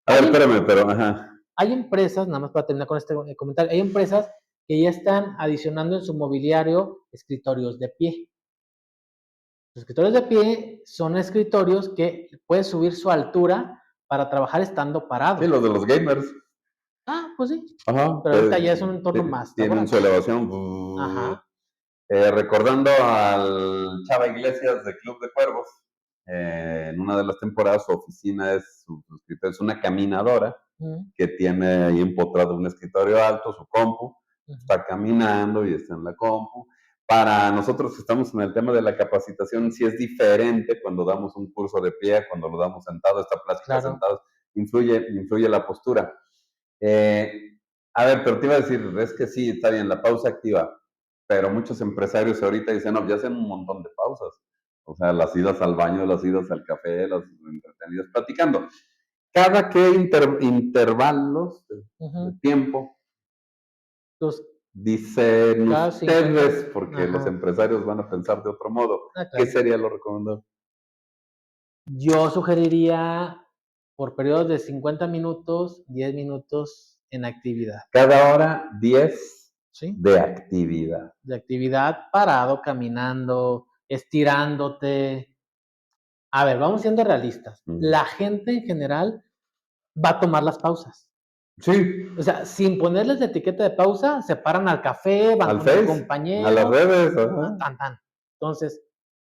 Speaker 2: A ver,
Speaker 1: Hay,
Speaker 2: espérame, pero, ajá.
Speaker 1: hay empresas, nada más para terminar con este comentario, hay empresas que ya están adicionando en su mobiliario escritorios de pie. Los escritorios de pie son escritorios que puedes subir su altura para trabajar estando
Speaker 2: Sí,
Speaker 1: parado.
Speaker 2: los de los gamers.
Speaker 1: Ah, pues sí,
Speaker 2: Ajá,
Speaker 1: pero ahorita ya es un entorno más
Speaker 2: tienen
Speaker 1: laboral.
Speaker 2: su elevación.
Speaker 1: Ajá.
Speaker 2: Recordando al Chava Iglesias de Club de Cuervos, en una de las temporadas su oficina su escritorio es una caminadora
Speaker 1: Uh
Speaker 2: que tiene ahí empotrado un escritorio alto, su compu,
Speaker 1: -huh.
Speaker 2: está caminando y está en la compu. Para nosotros que estamos en el tema de la capacitación, sí es diferente cuando damos un curso de pie, cuando lo damos sentado, esta plática
Speaker 1: Claro.
Speaker 2: sentados, influye la postura. Eh, a ver, pero te iba a decir, es que sí, está bien, la pausa activa, pero muchos empresarios ahorita dicen, no, ya hacen un montón de pausas. O sea, las idas al baño, las idas al café, las entretenidas platicando. Cada que intervalos
Speaker 1: Uh
Speaker 2: de
Speaker 1: -huh.
Speaker 2: tiempo,
Speaker 1: Entonces,
Speaker 2: dicen
Speaker 1: cada 50.
Speaker 2: ustedes, porque los
Speaker 1: Ajá.
Speaker 2: empresarios van a pensar de otro modo,
Speaker 1: Ah,
Speaker 2: ¿qué
Speaker 1: claro.
Speaker 2: sería lo recomendable?
Speaker 1: Yo sugeriría por periodos de 50 minutos, 10 minutos en actividad.
Speaker 2: Cada hora 10
Speaker 1: ¿Sí?
Speaker 2: de actividad.
Speaker 1: De actividad parado, caminando, estirándote. A ver, vamos siendo realistas.
Speaker 2: Mm.
Speaker 1: La gente en general va a tomar las pausas.
Speaker 2: Sí,
Speaker 1: O sea, sin ponerles la etiqueta de pausa, se paran al café, van
Speaker 2: al
Speaker 1: con el
Speaker 2: Face, a las
Speaker 1: compañero,
Speaker 2: redes, ajá.
Speaker 1: tan, tan. Entonces,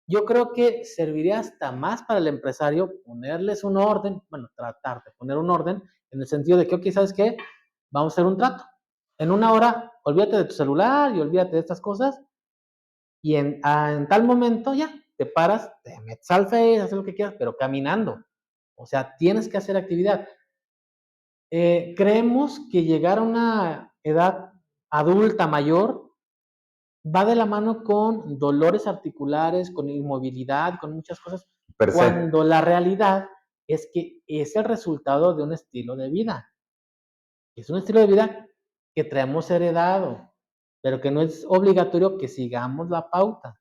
Speaker 1: yo creo que serviría hasta más para el empresario ponerles un orden, bueno, tratar de poner un orden en el sentido de que, ok, ¿sabes qué? Vamos a hacer un trato. En una hora, olvídate de tu celular y olvídate de estas cosas y en tal momento ya, te paras, te metes al Face, haces lo que quieras, pero caminando. O sea, tienes que hacer actividad. Creemos que llegar a una edad adulta mayor va de la mano con dolores articulares, con inmovilidad, con muchas cosas,
Speaker 2: Per se.
Speaker 1: cuando la realidad es que es el resultado de un estilo de vida. Es un estilo de vida que traemos heredado, pero que no es obligatorio que sigamos la pauta.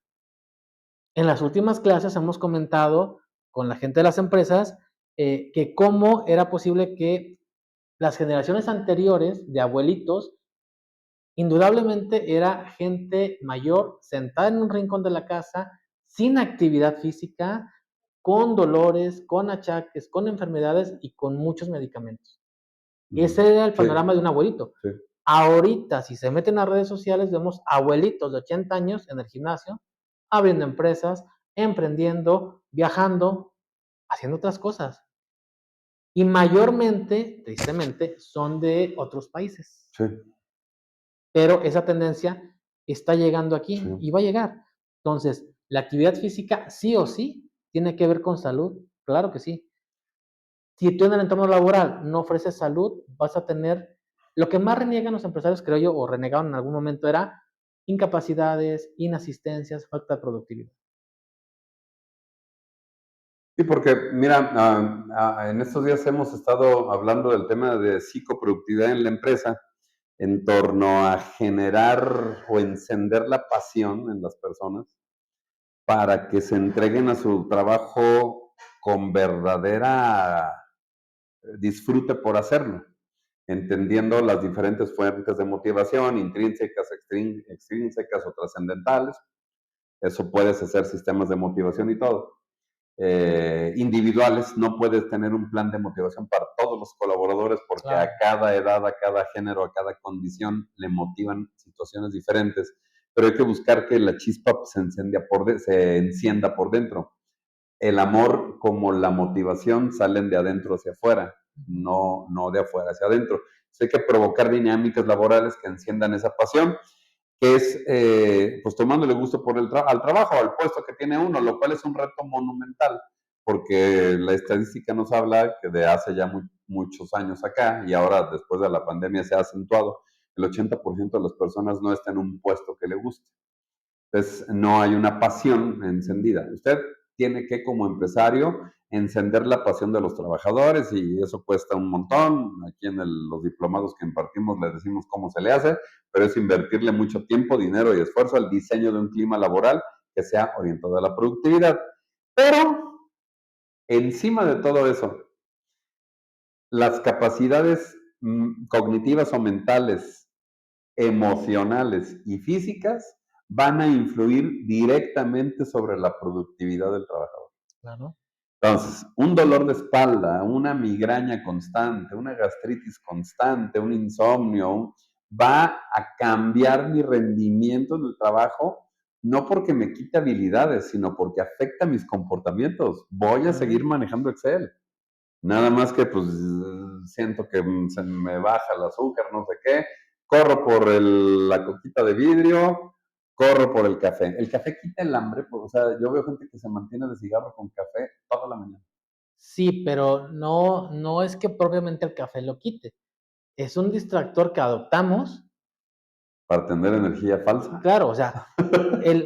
Speaker 1: En las últimas clases hemos comentado con la gente de las empresas que cómo era posible que las generaciones anteriores de abuelitos, indudablemente era gente mayor sentada en un rincón de la casa, sin actividad física, con dolores, con achaques, con enfermedades y con muchos medicamentos. Ese era el
Speaker 2: Sí,
Speaker 1: panorama de un abuelito.
Speaker 2: sí.
Speaker 1: Ahorita, si se meten a redes sociales, vemos abuelitos de 80 años en el gimnasio, abriendo empresas, emprendiendo, viajando, haciendo otras cosas. Y mayormente, tristemente, son de otros países.
Speaker 2: Sí,
Speaker 1: Pero esa tendencia está llegando
Speaker 2: sí.
Speaker 1: aquí y va a llegar. Entonces, la actividad física sí o sí tiene que ver con salud, claro que sí. Si tú en el entorno laboral no ofreces salud, vas a tener lo que más reniegan los empresarios, creo yo, o renegaron en algún momento era incapacidades, inasistencias, falta de productividad.
Speaker 2: Sí, porque mira, en estos días hemos estado hablando del tema de psicoproductividad en la empresa en torno a generar o encender la pasión en las personas para que se entreguen a su trabajo con verdadera disfrute por hacerlo, entendiendo las diferentes fuentes de motivación, intrínsecas, extrínsecas o trascendentales. Eso puedes hacer sistemas de motivación y todo. Individuales, no puedes tener un plan de motivación para todos los colaboradores porque a
Speaker 1: Claro.
Speaker 2: cada edad, a cada género, a cada condición le motivan situaciones diferentes, pero hay que buscar que la chispa se encienda por dentro. El amor como la motivación salen de adentro hacia afuera, no de afuera hacia adentro. Hay que provocar dinámicas laborales que enciendan esa pasión, que es pues tomándole gusto al trabajo, al puesto que tiene uno, lo cual es un reto monumental, porque la estadística nos habla que de hace ya muchos años acá, y ahora después de la pandemia se ha acentuado, el 80% de las personas no está en un puesto que le guste. no hay una pasión encendida. Usted tiene que, como empresario, encender la pasión de los trabajadores y eso cuesta un montón. Aquí en los diplomados que impartimos les decimos cómo se le hace, pero es invertirle mucho tiempo, dinero y esfuerzo al diseño de un clima laboral que sea orientado a la productividad. Pero encima de todo eso, las capacidades cognitivas o mentales, emocionales y físicas van a influir directamente sobre la productividad del trabajador.
Speaker 1: Claro.
Speaker 2: Entonces, un dolor de espalda, una migraña constante, una gastritis constante, un insomnio, va a cambiar mi rendimiento en el trabajo, no porque me quite habilidades, sino porque afecta mis comportamientos. Voy a seguir manejando Excel. Nada más que pues siento que se me baja el azúcar, no sé qué. Corro por la coquita de vidrio, corro por el café. El café quita el hambre, pues, o sea, yo veo gente que se mantiene de cigarro con café toda la mañana.
Speaker 1: Sí, pero no es que propiamente el café lo quite. Es un distractor que adoptamos.
Speaker 2: Para tener energía falsa.
Speaker 1: Claro, o sea,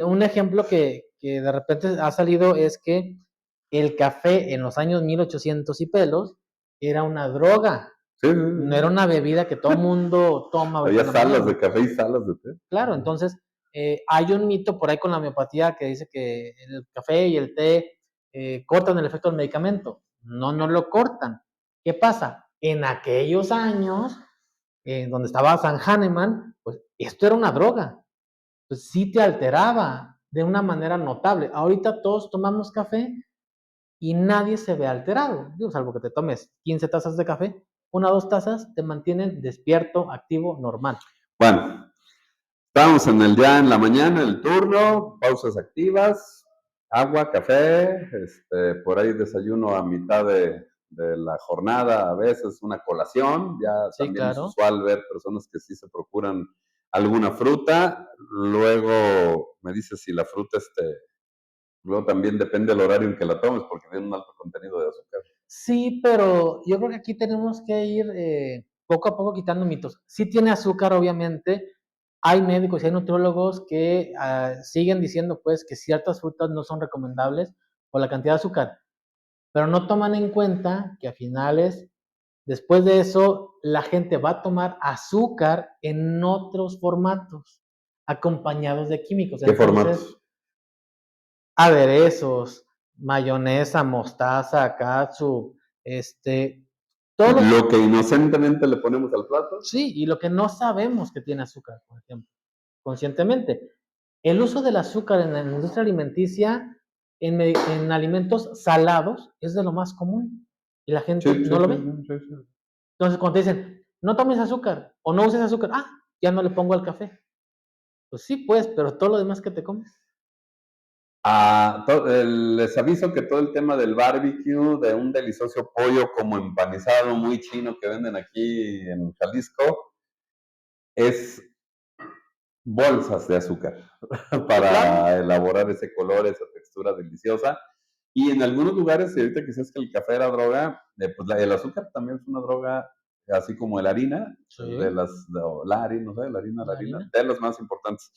Speaker 1: un ejemplo que de repente ha salido es que el café en los años 1800 y pelos era una droga,
Speaker 2: Sí, sí,
Speaker 1: no era
Speaker 2: sí.
Speaker 1: una bebida que todo mundo toma ahorita
Speaker 2: Había
Speaker 1: en la
Speaker 2: salas
Speaker 1: mañana.
Speaker 2: de café y salas de té.
Speaker 1: Claro, entonces hay un mito por ahí con la homeopatía que dice que el café y el té cortan el efecto del medicamento. No, no lo cortan. ¿Qué pasa? En aquellos años, donde estaba San Hahnemann, pues esto era una droga. Pues sí te alteraba de una manera notable. Ahorita todos tomamos café y nadie se ve alterado, digo, salvo que te tomes 15 tazas de café, 1 o 2 tazas te mantienen despierto, activo, normal.
Speaker 2: Bueno, estamos ya en la mañana, el turno, pausas activas, agua, café, por ahí desayuno a mitad de la jornada, a veces una colación, ya
Speaker 1: Sí,
Speaker 2: también es
Speaker 1: claro.
Speaker 2: usual ver personas que sí se procuran alguna fruta, luego me dice si la fruta, luego también depende del horario en que la tomes, porque tiene un alto contenido de azúcar.
Speaker 1: Sí, pero yo creo que aquí tenemos que ir poco a poco quitando mitos. Sí tiene azúcar, obviamente. Hay médicos y hay nutriólogos que siguen diciendo pues que ciertas frutas no son recomendables por la cantidad de azúcar, pero no toman en cuenta que a finales, después de eso, la gente va a tomar azúcar en otros formatos, acompañados de químicos.
Speaker 2: ¿Qué
Speaker 1: Entonces,
Speaker 2: formatos?
Speaker 1: aderezos, mayonesa, mostaza, catsup, todos los,
Speaker 2: Lo que inocentemente le ponemos al plato.
Speaker 1: sí, y lo que no sabemos que tiene azúcar, por ejemplo, conscientemente. El uso del azúcar en la industria alimenticia, en alimentos salados, es de lo más común y la
Speaker 2: Sí,
Speaker 1: gente
Speaker 2: sí,
Speaker 1: no lo
Speaker 2: sí,
Speaker 1: ve.
Speaker 2: sí, sí.
Speaker 1: Entonces, cuando te dicen, no tomes azúcar o no uses azúcar, ya no le pongo al café. Pues sí, pues, pero todo lo demás que te comes.
Speaker 2: Les aviso que todo el tema del barbecue, de un delicioso pollo como empanizado muy chino que venden aquí en Jalisco, es bolsas de azúcar
Speaker 1: Sí, claro.
Speaker 2: para elaborar ese color, esa textura deliciosa. Y en algunos lugares, y ahorita que sabes que el café era droga, pues el azúcar también es una droga, así como la harina,
Speaker 1: Sí,
Speaker 2: la harina, no sé, la
Speaker 1: la
Speaker 2: harina,
Speaker 1: harina.
Speaker 2: de las más importantes.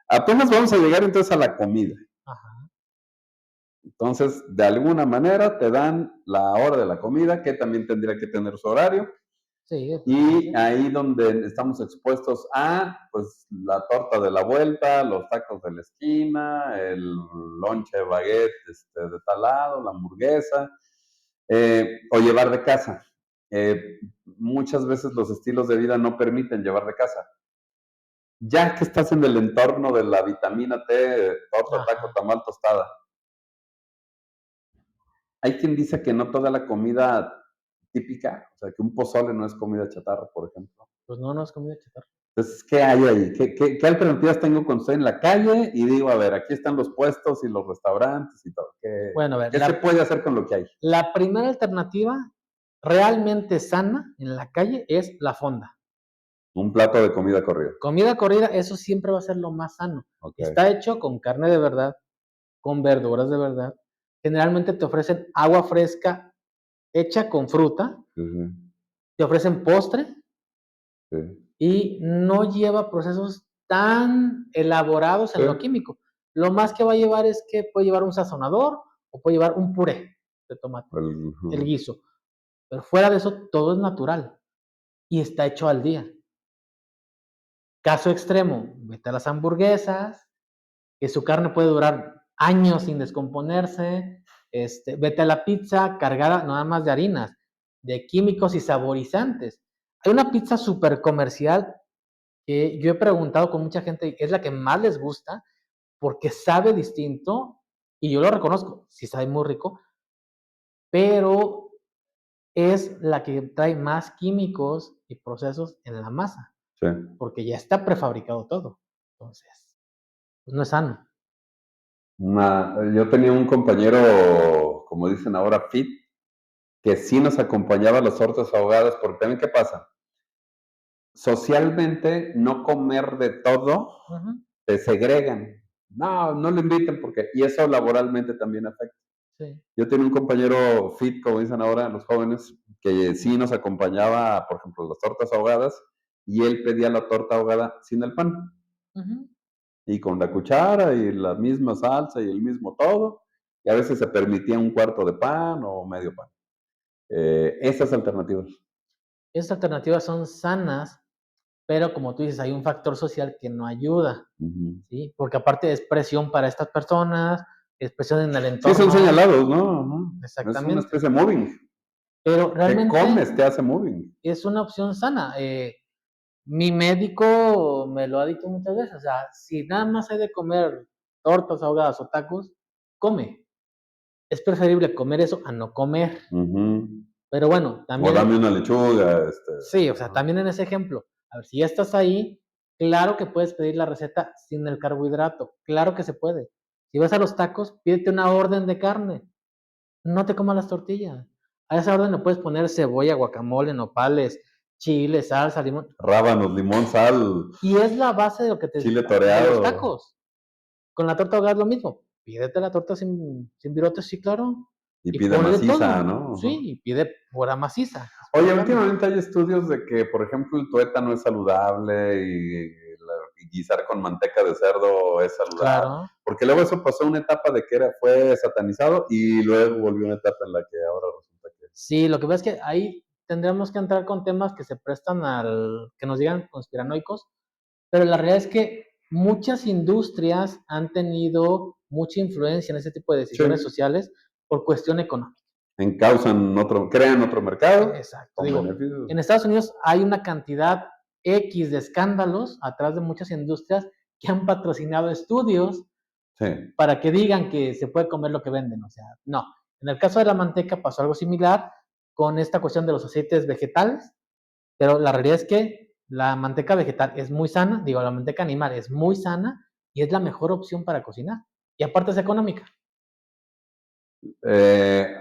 Speaker 2: Apenas vamos a llegar entonces a la comida.
Speaker 1: Ajá.
Speaker 2: Entonces, de alguna manera te dan la hora de la comida, que también tendría que tener su horario,
Speaker 1: Sí, de
Speaker 2: y
Speaker 1: preferencia.
Speaker 2: ahí donde estamos expuestos a, pues, la torta de la vuelta, los tacos de la esquina, el lonche de baguette de tal lado, la hamburguesa, o llevar de casa. Muchas veces los estilos de vida no permiten llevar de casa. Ya que estás en el entorno de la vitamina T, torta, taco,
Speaker 1: Ajá.
Speaker 2: tamal, tostada, hay quien dice que no toda la comida típica, o sea, que un pozole no es comida chatarra, por ejemplo.
Speaker 1: Pues no, no es comida chatarra.
Speaker 2: Entonces, ¿qué hay ahí? ¿Qué alternativas tengo cuando estoy en la calle? Y digo, a ver, aquí están los puestos y los restaurantes y todo. ¿Qué,
Speaker 1: Bueno, a ver,
Speaker 2: qué se puede hacer con lo que hay?
Speaker 1: la primera alternativa realmente sana en la calle es la fonda.
Speaker 2: Un plato de comida corrida.
Speaker 1: Comida corrida, eso siempre va a ser lo más sano.
Speaker 2: Ok.
Speaker 1: Está hecho con carne de verdad, con verduras de verdad. Generalmente te ofrecen agua fresca hecha con fruta,
Speaker 2: Sí, sí,
Speaker 1: te ofrecen postre
Speaker 2: sí.
Speaker 1: y no lleva procesos tan elaborados
Speaker 2: Sí.
Speaker 1: en lo químico. Lo más que va a llevar es que puede llevar un sazonador o puede llevar un puré de tomate, el guiso. Pero fuera de eso, todo es natural y está hecho al día. Caso extremo, vete a las hamburguesas, que su carne puede durar años sin descomponerse. Vete a la pizza cargada nada más de harinas, de químicos y saborizantes. Hay una pizza súper comercial que yo he preguntado con mucha gente, es la que más les gusta porque sabe distinto y yo lo reconozco, sí sabe muy rico, pero es la que trae más químicos y procesos en la masa,
Speaker 2: Sí.
Speaker 1: porque ya está prefabricado todo. Entonces, pues no es sano.
Speaker 2: Yo tenía un compañero, como dicen ahora, fit, que sí nos acompañaba a las tortas ahogadas, porque también, ¿qué pasa? Socialmente, no comer de todo, te segregan. No, no lo inviten porque, y eso laboralmente también afecta.
Speaker 1: Sí.
Speaker 2: Yo tenía un compañero fit, como dicen ahora los jóvenes, que sí nos acompañaba, por ejemplo, a las tortas ahogadas, y él pedía la torta ahogada sin el pan. Y con la cuchara y la misma salsa y el mismo todo, y a veces se permitía un cuarto de pan o medio pan. Esas alternativas.
Speaker 1: Esas alternativas son sanas, pero como tú dices, hay un factor social que no ayuda, ¿sí? Porque aparte es presión para estas personas, es presión en el
Speaker 2: Sí, son
Speaker 1: entorno.
Speaker 2: señalados, ¿no? Es una
Speaker 1: Exactamente.
Speaker 2: especie de moving.
Speaker 1: Pero
Speaker 2: Que
Speaker 1: realmente
Speaker 2: comes te hace moving.
Speaker 1: es una opción sana. Mi médico me lo ha dicho muchas veces, o sea, si nada más hay de comer tortas ahogadas o tacos, come. Es preferible comer eso a no comer. Pero bueno,
Speaker 2: O dame
Speaker 1: también,
Speaker 2: una lechuga,
Speaker 1: sí, o sea, también en ese ejemplo, a ver, si ya estás ahí, claro que puedes pedir la receta sin el carbohidrato, claro que se puede. Si vas a los tacos, pídete una orden de carne, no te comas las tortillas. A esa orden le puedes poner cebolla, guacamole, nopales, chile, salsa, limón.
Speaker 2: rábanos, limón, sal,
Speaker 1: Y es la base de lo que te
Speaker 2: chile
Speaker 1: de los
Speaker 2: toreado.
Speaker 1: tacos. Con la torta ahogada es lo mismo. Pídete la torta sin virotes, sí, claro.
Speaker 2: Y
Speaker 1: Y
Speaker 2: pide
Speaker 1: ponle
Speaker 2: maciza,
Speaker 1: todo.
Speaker 2: ¿no?
Speaker 1: Sí, y pide pura maciza.
Speaker 2: Oye,
Speaker 1: Pura carne.
Speaker 2: últimamente hay estudios de que, por ejemplo, el tuétano es saludable y guisar con manteca de cerdo es saludable.
Speaker 1: Claro.
Speaker 2: Porque luego eso pasó una etapa de que fue satanizado y luego volvió una etapa en la que ahora resulta que...
Speaker 1: Sí, lo que pasa es que ahí tendremos que entrar con temas que se prestan al que nos digan conspiranoicos, pero la realidad es que muchas industrias han tenido mucha influencia en ese tipo de
Speaker 2: Sí,
Speaker 1: decisiones sociales por cuestión económica.
Speaker 2: crean otro mercado
Speaker 1: Exacto.
Speaker 2: con
Speaker 1: Digo,
Speaker 2: beneficios.
Speaker 1: en Estados Unidos hay una cantidad X de escándalos atrás de muchas industrias que han patrocinado estudios
Speaker 2: Sí.
Speaker 1: para que digan que se puede comer lo que venden. O sea, no. En el caso de la manteca pasó algo similar con esta cuestión de los aceites vegetales, pero la realidad es que la manteca vegetal es muy sana, digo, la manteca animal es muy sana y es la mejor opción para cocinar. Y aparte es económica.
Speaker 2: El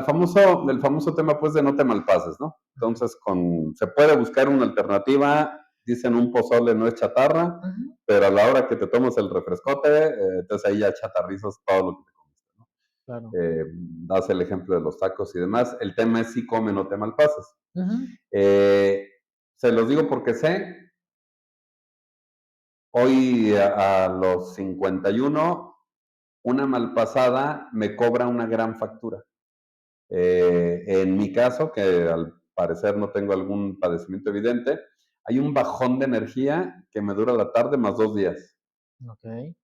Speaker 2: famoso tema pues de no te malpases, ¿no? Entonces, se puede buscar una alternativa, dicen un pozole no es chatarra, pero a la hora que te tomas el refrescote, entonces ahí ya chatarrizas todo lo que te comiste, ¿no?
Speaker 1: Claro.
Speaker 2: Das el ejemplo de los tacos y demás. El tema es si come, no te malpases. Se los digo porque sé, hoy a los 51, una malpasada me cobra una gran factura. En mi caso, que al parecer no tengo algún padecimiento evidente, hay un bajón de energía que me dura la tarde más 2 días.
Speaker 1: Ok.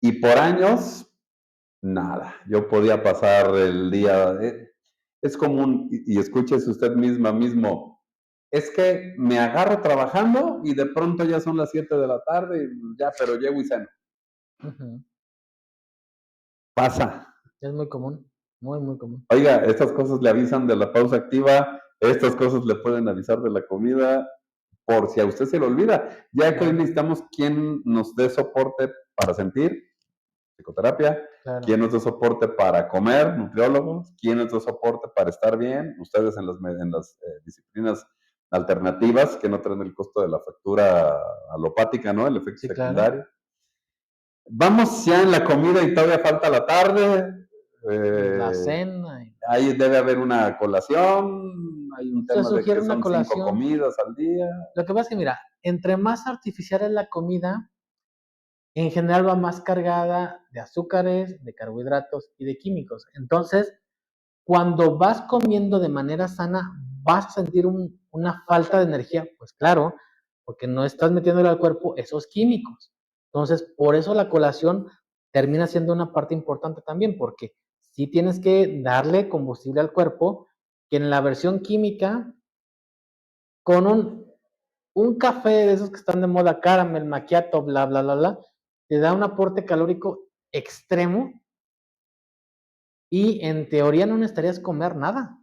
Speaker 2: Y por años, nada. Yo podía pasar el día. Es común, y escúchese usted mismo. Es que me agarro trabajando y de pronto ya son las 7 de la tarde, y ya, pero llego y ceno. Pasa.
Speaker 1: Es muy común, muy, muy común.
Speaker 2: Oiga, estas cosas le avisan de la pausa activa, estas cosas le pueden avisar de la comida, por si a usted se le olvida. Ya que hoy
Speaker 1: Claro,
Speaker 2: necesitamos quien nos dé soporte para sentir, psicoterapia,
Speaker 1: claro.
Speaker 2: quien nos dé soporte para comer, nutriólogos, quien nos dé soporte para estar bien, ustedes en las disciplinas alternativas que no traen el costo de la factura alopática, ¿no? El efecto
Speaker 1: Sí, claro.
Speaker 2: secundario. Vamos ya en la comida y todavía falta la tarde.
Speaker 1: Y la
Speaker 2: Eh,
Speaker 1: cena.
Speaker 2: Ahí debe haber una colación, hay un
Speaker 1: Se
Speaker 2: tema de
Speaker 1: sugiere
Speaker 2: que
Speaker 1: una
Speaker 2: son 5
Speaker 1: colación.
Speaker 2: comidas al día.
Speaker 1: Lo que pasa es que, mira, entre más artificial es la comida, en general va más cargada de azúcares, de carbohidratos y de químicos. Entonces, cuando vas comiendo de manera sana, vas a sentir una falta de energía, pues claro, porque no estás metiéndole al cuerpo esos químicos. Entonces, por eso la colación termina siendo una parte importante también, porque sí tienes que darle combustible al cuerpo, que en la versión química, con un café de esos que están de moda, caramel, macchiato, bla, bla, bla, bla, te da un aporte calórico extremo y en teoría no necesitarías comer nada.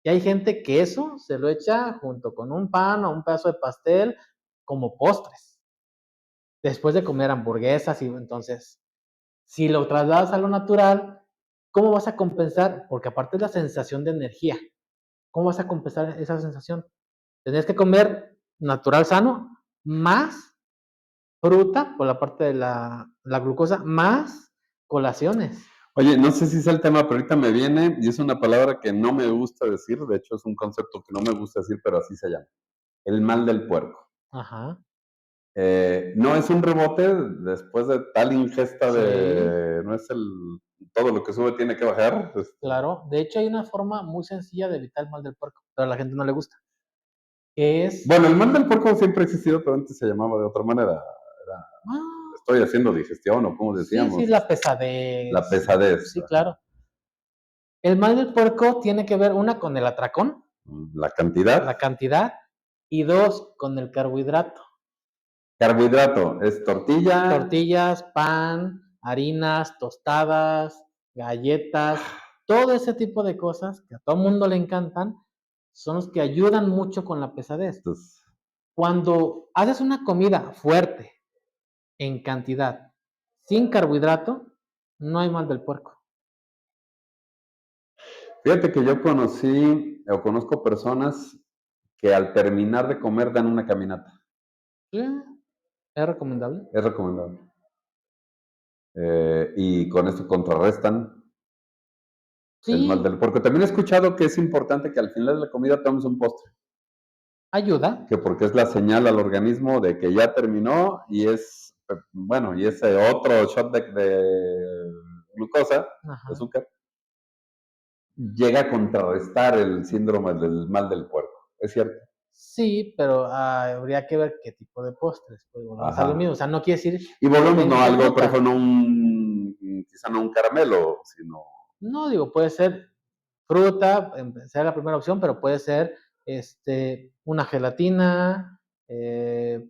Speaker 1: Y hay gente que eso se lo echa junto con un pan o un pedazo de pastel como postres, después de comer hamburguesas. Y entonces, si lo trasladas a lo natural, ¿cómo vas a compensar? Porque aparte es la sensación de energía. ¿Cómo vas a compensar esa sensación? Tendrías que comer natural sano, más fruta por la parte de la glucosa, más colaciones.
Speaker 2: Oye, no sé si es el tema, pero ahorita me viene y es una palabra que no me gusta decir, de hecho es un concepto que no me gusta decir, pero así se llama, el mal del puerco.
Speaker 1: Ajá.
Speaker 2: No es un rebote después de tal ingesta
Speaker 1: Sí,
Speaker 2: de, no es todo lo que sube tiene que bajar.
Speaker 1: claro. De hecho, hay una forma muy sencilla de evitar el mal del puerco, pero a la gente no le gusta. Que es,
Speaker 2: Bueno, el mal del puerco siempre ha existido, pero antes se llamaba de otra manera.
Speaker 1: ah,
Speaker 2: Estoy haciendo digestión o como
Speaker 1: sí, sí,
Speaker 2: decíamos,
Speaker 1: la
Speaker 2: la
Speaker 1: pesadez.
Speaker 2: pesadez,
Speaker 1: Sí, claro. El mal del puerco tiene que ver, una, con el atracón,
Speaker 2: la cantidad.
Speaker 1: la cantidad, y dos, con el carbohidrato.
Speaker 2: Carbohidrato es tortilla.
Speaker 1: Tortillas, pan, harinas, tostadas, galletas, todo ese tipo de cosas que a todo mundo le encantan, son los que ayudan mucho con la pesadez.
Speaker 2: Pues,
Speaker 1: Cuando haces una comida fuerte, en cantidad, sin carbohidrato, no hay mal del puerco.
Speaker 2: fíjate que yo conocí o conozco personas que al terminar de comer dan una caminata.
Speaker 1: Sí, es recomendable.
Speaker 2: Es recomendable. Y con esto contrarrestan el mal
Speaker 1: Sí,
Speaker 2: del puerco. También he escuchado que es importante que al final de la comida tomes un postre,
Speaker 1: ayuda.
Speaker 2: que porque es la señal al organismo de que ya terminó y es, bueno, y ese otro shot de glucosa, de
Speaker 1: Ajá.
Speaker 2: azúcar, llega a contrarrestar el síndrome del mal del puerco. ¿Es cierto?
Speaker 1: Sí, pero habría que ver qué tipo de postres. Pues volvemos a lo
Speaker 2: Ajá.
Speaker 1: mismo. O sea, no quiere decir
Speaker 2: Y
Speaker 1: que
Speaker 2: volvemos, no
Speaker 1: tenga
Speaker 2: algo, pero fue
Speaker 1: fruta.
Speaker 2: no quizá no un caramelo, sino
Speaker 1: No, digo, puede ser fruta, sea la primera opción, pero puede ser una gelatina,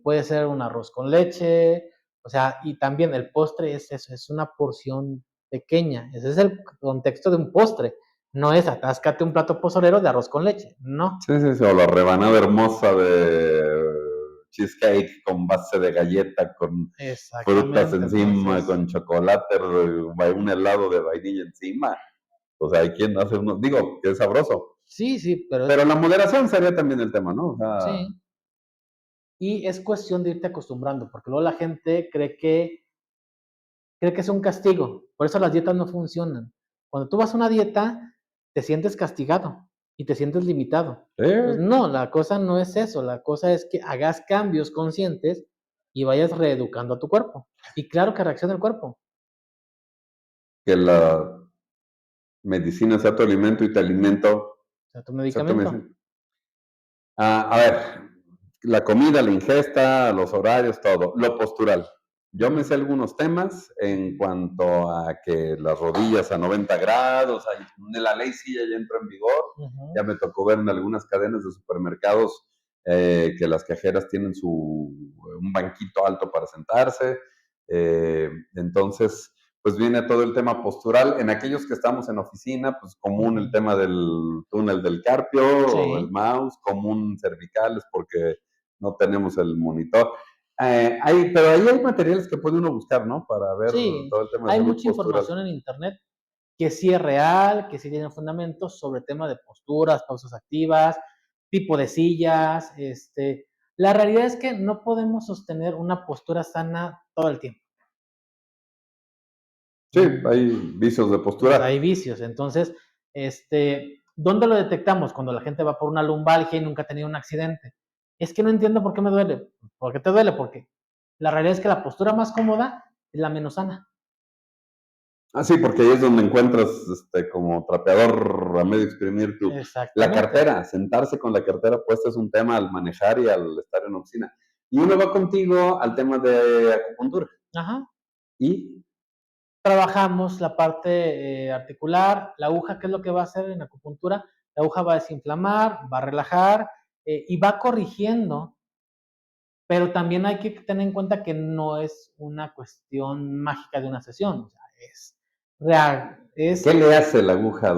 Speaker 1: puede ser un arroz con leche, o sea, y también el postre es eso, es una porción pequeña. Ese es el contexto de un postre. No es atáscate un plato pozolero de arroz con leche, no.
Speaker 2: sí, sí, sí, o la rebanada hermosa de cheesecake con base de galleta, con frutas
Speaker 1: Exactamente,
Speaker 2: encima,
Speaker 1: entonces,
Speaker 2: con chocolate, un helado de vainilla encima. O sea, hay quien hace uno, digo, que es sabroso.
Speaker 1: sí, sí, pero
Speaker 2: Pero la moderación sería también el tema, ¿no? O sea,
Speaker 1: sí. Y es cuestión de irte acostumbrando, porque luego la gente cree que es un castigo. Por eso las dietas no funcionan. Cuando tú vas a una dieta, te sientes castigado y te sientes limitado. Pues
Speaker 2: eh,
Speaker 1: no, la cosa no es eso. La cosa es que hagas cambios conscientes y vayas reeducando a tu cuerpo. Y claro que reacciona el cuerpo.
Speaker 2: que la medicina sea tu alimento y tu alimento
Speaker 1: O sea, tu
Speaker 2: sea tu
Speaker 1: medicamento.
Speaker 2: medicina. A ver, la comida, la ingesta, los horarios, todo. Lo postural. Yo me sé
Speaker 1: Ujú,
Speaker 2: algunos temas en cuanto a que las rodillas a 90 grados, la ley sí ya entró en vigor.
Speaker 1: ujú.
Speaker 2: Ya me tocó ver en algunas cadenas de supermercados que las cajeras tienen un banquito alto para sentarse. Entonces, pues viene todo el tema postural. En aquellos que estamos en oficina, pues común el
Speaker 1: Ujú.
Speaker 2: tema del túnel del carpio o el
Speaker 1: Sí,
Speaker 2: mouse, común cervicales porque no tenemos el monitor. Pero ahí hay materiales que puede uno buscar, ¿no? Para ver
Speaker 1: sí.
Speaker 2: todo el tema de
Speaker 1: Hay
Speaker 2: salud
Speaker 1: mucha
Speaker 2: postural.
Speaker 1: información en internet que sí es real, que sí tiene fundamentos sobre tema de posturas, pausas activas, tipo de sillas. La realidad es que no podemos sostener una postura sana todo el tiempo.
Speaker 2: Sí,
Speaker 1: Mm,
Speaker 2: hay vicios de
Speaker 1: hay
Speaker 2: postura.
Speaker 1: vicios. Entonces, ¿dónde lo detectamos? Cuando la gente va por una lumbalgia y nunca ha tenido un accidente. Es que no entiendo por qué me duele. ¿Por qué te duele? Porque La realidad es que la postura más cómoda es la menos sana.
Speaker 2: Ah, sí, porque ahí es donde encuentras como trapeador a medio exprimir la
Speaker 1: Exactamente.
Speaker 2: cartera. Sentarse con la cartera puesta es un tema al manejar y al estar en oficina. Y uno va contigo al tema de acupuntura.
Speaker 1: Ajá.
Speaker 2: Y
Speaker 1: Trabajamos la parte articular, la aguja, ¿qué es lo que va a hacer en acupuntura? La aguja va a desinflamar, va a relajar y va corrigiendo, pero también hay que tener en cuenta que no es una cuestión mágica de una sesión, o sea, es real,
Speaker 2: ¿qué
Speaker 1: es
Speaker 2: le hace la aguja a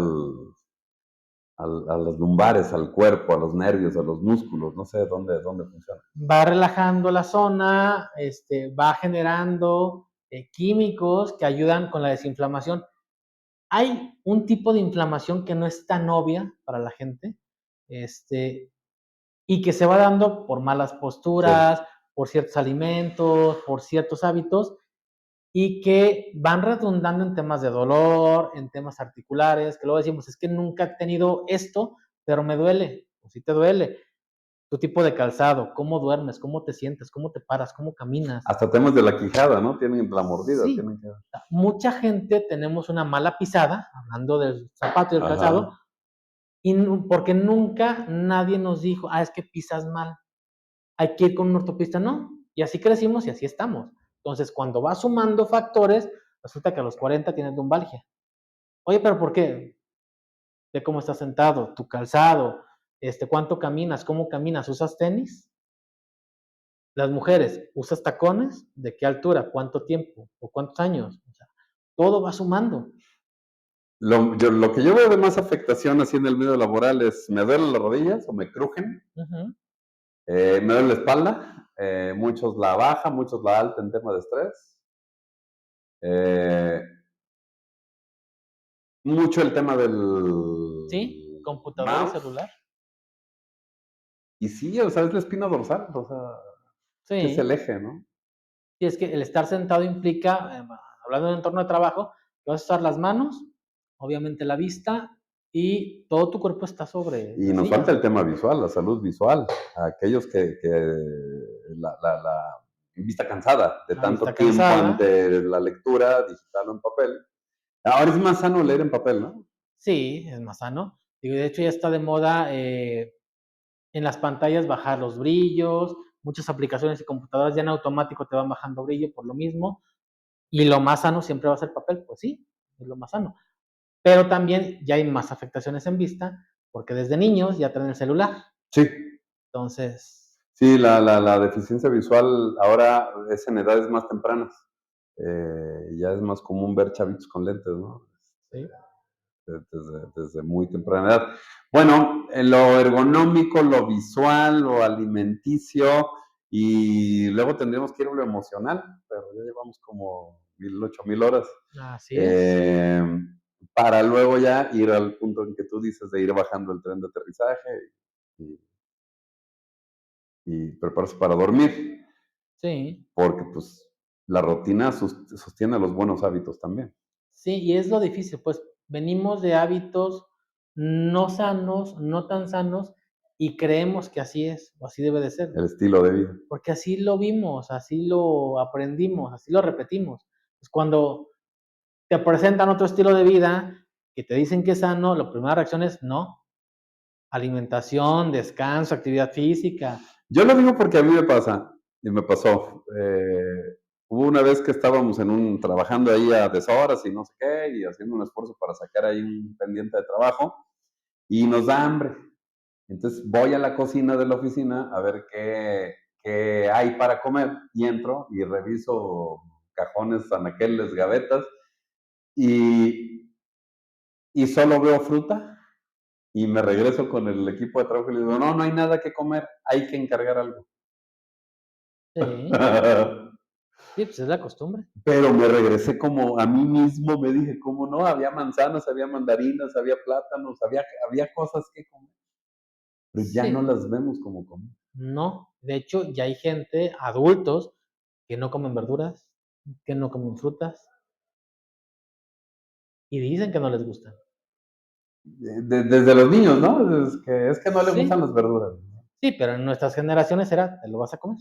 Speaker 2: los lumbares, al cuerpo, a los nervios, a los músculos? No sé dónde funciona.
Speaker 1: va relajando la zona, va generando químicos que ayudan con la desinflamación. Hay un tipo de inflamación que no es tan obvia para la gente, y que se va dando por malas
Speaker 2: Sí.
Speaker 1: posturas, por ciertos alimentos, por ciertos hábitos, y que van redundando en temas de dolor, en temas articulares, que luego decimos, es que nunca he tenido esto, pero me duele, o sí te duele. Tu tipo de calzado, cómo duermes, cómo te sientes, cómo te paras, cómo caminas.
Speaker 2: Hasta temas de la quijada, ¿no? Tienen la mordida,
Speaker 1: Sí,
Speaker 2: tienen que...
Speaker 1: mucha gente tenemos una mala pisada, hablando del zapato y del calzado,
Speaker 2: Ajá.
Speaker 1: y porque nunca nadie nos dijo, es que pisas mal, hay que ir con un ortopista, no. Y así crecimos y así estamos. Entonces, cuando vas sumando factores, resulta que a los 40 tienes lumbalgia. Oye, pero ¿por qué? De cómo estás sentado, tu calzado, cuánto caminas, cómo caminas, ¿usas tenis? Las mujeres, ¿usas tacones? ¿De qué altura? ¿Cuánto tiempo? ¿O cuántos años? O sea, todo va sumando.
Speaker 2: Lo que yo veo de más afectación así en el medio laboral es, me duelen las rodillas o me crujen,
Speaker 1: Ujú.
Speaker 2: me duele la espalda, muchos la bajan, muchos la alta en tema de estrés. Eh, mucho el tema del
Speaker 1: Sí, computadora y
Speaker 2: mouse.
Speaker 1: celular.
Speaker 2: Y sí, o sea, es la espina dorsal, o sea, que es el
Speaker 1: Sí.
Speaker 2: eje, ¿no?
Speaker 1: Y es que el estar sentado implica, hablando de un entorno de trabajo, que vas a usar las manos, obviamente la vista, y todo tu cuerpo está sobre
Speaker 2: Y
Speaker 1: la
Speaker 2: nos
Speaker 1: silla.
Speaker 2: falta el tema visual, la salud visual. Aquellos que la vista cansada de
Speaker 1: La vista
Speaker 2: tanto tiempo
Speaker 1: cansada.
Speaker 2: ante la lectura digital o en papel. Ahora es más sano leer en papel, ¿no?
Speaker 1: Sí, es más sano. Digo, de hecho, ya está de moda en las pantallas bajar los brillos. Muchas aplicaciones y computadoras ya en automático te van bajando brillo por lo mismo. Y lo más sano siempre va a ser papel. Pues sí, es lo más sano. Pero también ya hay más afectaciones en vista, porque desde niños ya traen el celular.
Speaker 2: Sí,
Speaker 1: Entonces,
Speaker 2: sí, la deficiencia visual ahora es en edades más tempranas. Ya es más común ver chavitos con lentes, ¿no?
Speaker 1: sí,
Speaker 2: Desde muy temprana edad. Bueno, en lo ergonómico, lo visual, lo alimenticio, y luego tendríamos que ir a lo emocional, pero ya llevamos como 8,000 horas.
Speaker 1: así es.
Speaker 2: Eh, para luego ya ir al punto en que tú dices de ir bajando el tren de aterrizaje y, y prepararse para dormir,
Speaker 1: Sí,
Speaker 2: porque pues la rutina sostiene los buenos hábitos también,
Speaker 1: sí, y es lo difícil, pues venimos de hábitos no sanos, no tan sanos, y creemos que así es, o así debe de ser,
Speaker 2: el estilo de vida.
Speaker 1: porque así lo vimos, así lo aprendimos, así lo repetimos. Pues cuando te presentan otro estilo de vida que te dicen que es sano, la primera reacción es no. Alimentación, descanso, actividad física.
Speaker 2: Yo lo digo porque a mí me pasa, y me pasó. Hubo una vez que estábamos trabajando ahí a deshoras y no sé qué, y haciendo un esfuerzo para sacar ahí un pendiente de trabajo, y nos da hambre. Entonces voy a la cocina de la oficina a ver qué hay para comer, y entro y reviso cajones, anaqueles, gavetas, y, y solo veo fruta, y me regreso con el equipo de trabajo y le digo, no, no hay nada que comer, hay que encargar algo.
Speaker 1: Sí, sí, pues es la costumbre.
Speaker 2: Pero me regresé como a mí mismo, me dije, ¿cómo no? Había manzanas, había mandarinas, había plátanos, había cosas que comer, pero ya no
Speaker 1: Sí,
Speaker 2: las vemos como comer.
Speaker 1: no. De hecho, ya hay gente, adultos, que no comen verduras, que no comen frutas y dicen que no les gustan.
Speaker 2: Desde los niños, ¿no? Es que no le gustan
Speaker 1: Sí,
Speaker 2: las verduras.
Speaker 1: sí, pero en nuestras generaciones era, te lo vas a comer.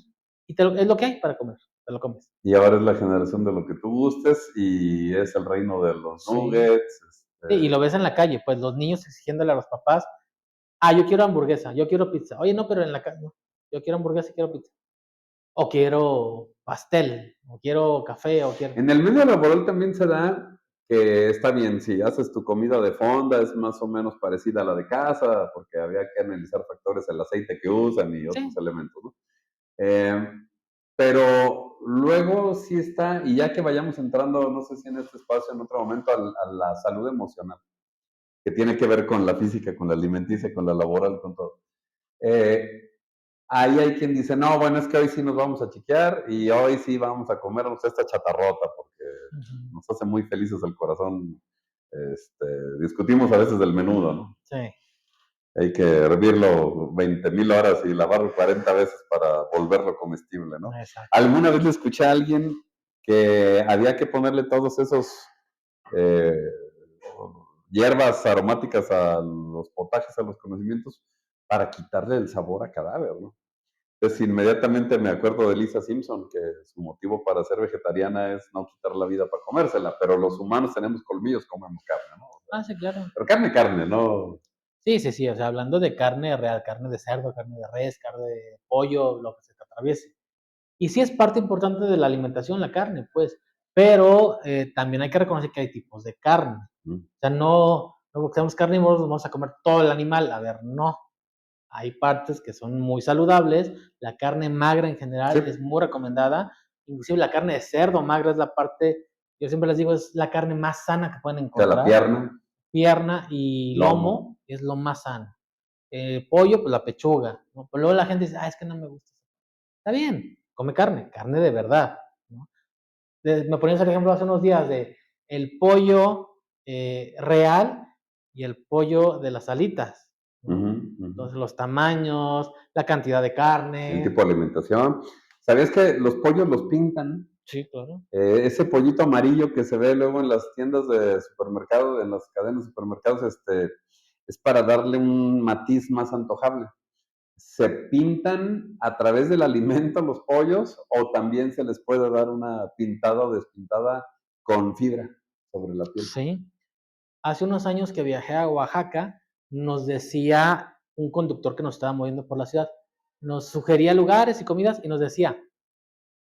Speaker 1: Y es lo que hay para comer. te lo comes.
Speaker 2: Y ahora es la generación de lo que tú gustes y es el reino de los
Speaker 1: Sí.
Speaker 2: nuggets.
Speaker 1: Sí, y lo ves en la calle, pues los niños exigiéndole a los papás, yo quiero hamburguesa, yo quiero pizza. Oye, no, pero en la calle, no, yo quiero hamburguesa y quiero pizza. O quiero pastel, o quiero café, o quiero...
Speaker 2: En el medio laboral también se da que está bien, si haces tu comida de fonda es más o menos parecida a la de casa, porque había que analizar factores, el aceite que usan y otros
Speaker 1: Sí.
Speaker 2: elementos, ¿no? Pero luego sí está, y ya que vayamos entrando, no sé si en este espacio, en otro momento, a la salud emocional, que tiene que ver con la física, con la alimenticia, con la laboral, con todo. Eh, Ahí hay quien dice, no, bueno, es que hoy sí nos vamos a chequear y hoy sí vamos a comernos esta chatarrota porque nos hace muy felices el corazón. Discutimos a veces del menudo, ¿no?
Speaker 1: Sí.
Speaker 2: Hay que hervirlo 20,000 horas y lavarlo 40 veces para volverlo comestible, ¿no?
Speaker 1: Exacto.
Speaker 2: Alguna vez le escuché a alguien que había que ponerle todos esos eh, hierbas aromáticas a los potajes, a los conocimientos, para quitarle el sabor a cadáver, ¿no? Entonces, inmediatamente me acuerdo de Lisa Simpson, que su motivo para ser vegetariana es no quitar la vida para comérsela, pero los humanos tenemos colmillos, comemos carne, ¿no?
Speaker 1: Sí, claro.
Speaker 2: Pero carne, ¿no?
Speaker 1: Sí, sí, sí, o sea, hablando de carne real, carne de cerdo, carne de res, carne de pollo, lo que se te atraviese. Y sí es parte importante de la alimentación la carne, pues, pero también hay que reconocer que hay tipos de carne.
Speaker 2: Mm.
Speaker 1: O sea, no porque seamos carnívoros vamos a comer todo el animal. A ver, no. Hay partes que son muy saludables. La carne magra en
Speaker 2: Sí,
Speaker 1: general es muy recomendada. Inclusive la carne de cerdo magra es la parte, yo siempre les digo, es la carne más sana que pueden
Speaker 2: o sea, la
Speaker 1: encontrar.
Speaker 2: pierna,
Speaker 1: Pierna y
Speaker 2: lomo.
Speaker 1: lomo es lo más sano. Pollo, pues la pechuga, ¿no? Pero luego la gente dice, es que no me gusta. Está bien, come carne, carne de verdad, ¿no? Me ponías el ejemplo hace unos días de el pollo real y el pollo de las alitas,
Speaker 2: Uh
Speaker 1: ¿no?
Speaker 2: -huh, uh -huh.
Speaker 1: Entonces, los tamaños, la cantidad de
Speaker 2: El
Speaker 1: carne.
Speaker 2: tipo de alimentación. ¿Sabías que los pollos los pintan?
Speaker 1: Sí, claro.
Speaker 2: Ese pollito amarillo que se ve luego en las tiendas de supermercado, en las cadenas de supermercados, es para darle un matiz más antojable. ¿Se pintan a través del alimento los pollos o también se les puede dar una pintada o despintada con fibra sobre la piel?
Speaker 1: Sí. Hace unos años que viajé a Oaxaca, nos decía un conductor que nos estaba moviendo por la ciudad, nos sugería lugares y comidas y nos decía,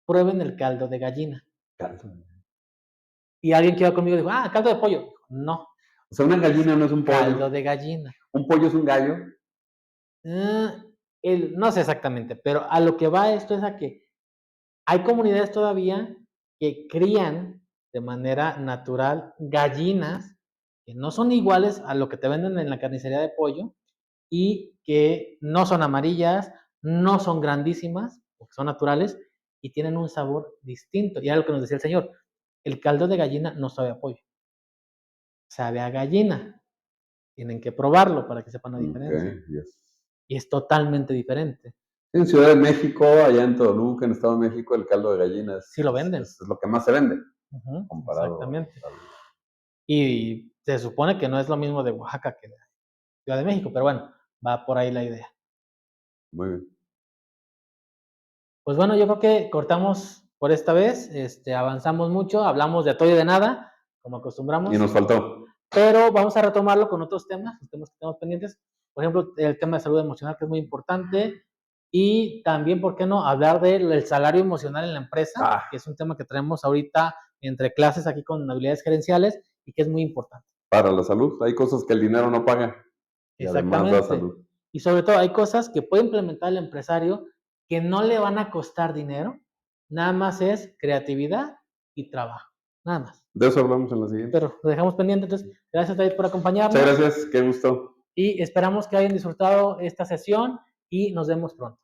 Speaker 1: prueben el caldo de gallina. Y alguien que iba conmigo dijo, caldo de pollo. Dijo, no,
Speaker 2: O sea, una
Speaker 1: es
Speaker 2: gallina no es un
Speaker 1: caldo
Speaker 2: pollo.
Speaker 1: de gallina.
Speaker 2: Un pollo es un gallo.
Speaker 1: No sé exactamente, pero a lo que va esto es a que hay comunidades todavía que crían de manera natural gallinas que no son iguales a lo que te venden en la carnicería de pollo y que no son amarillas, no son grandísimas, porque son naturales y tienen un sabor distinto. Y era lo que nos decía el señor, el caldo de gallina no sabe a pollo, sabe a gallina. Tienen que probarlo para que sepan la diferencia.
Speaker 2: Okay, yes.
Speaker 1: Y es totalmente diferente.
Speaker 2: En Ciudad de México, allá en Toluca, en Estado de México, el caldo de gallina
Speaker 1: Sí lo venden.
Speaker 2: es lo que más se vende comparado.
Speaker 1: Exactamente. Y se supone que no es lo mismo de Oaxaca que de Ciudad de México, pero bueno, va por ahí la idea.
Speaker 2: Muy bien.
Speaker 1: Pues bueno, yo creo que cortamos por esta vez, avanzamos mucho, hablamos de todo y de nada, como acostumbramos.
Speaker 2: Y nos faltó.
Speaker 1: Pero vamos a retomarlo con otros temas, los temas que tenemos pendientes. Por ejemplo, el tema de salud emocional, que es muy importante. Y también, ¿por qué no? Hablar del salario emocional en la empresa, que es un tema que traemos ahorita entre clases aquí con habilidades gerenciales y que es muy importante.
Speaker 2: Para la salud, hay cosas que el dinero no paga y además da
Speaker 1: Exactamente.
Speaker 2: salud.
Speaker 1: Y sobre todo, hay cosas que puede implementar el empresario que no le van a costar dinero, nada más es creatividad y trabajo, nada más.
Speaker 2: De eso hablamos en la siguiente.
Speaker 1: Pero lo dejamos pendiente, entonces, gracias David por acompañarnos.
Speaker 2: Muchas gracias, qué gusto.
Speaker 1: Y esperamos que hayan disfrutado esta sesión y nos vemos pronto.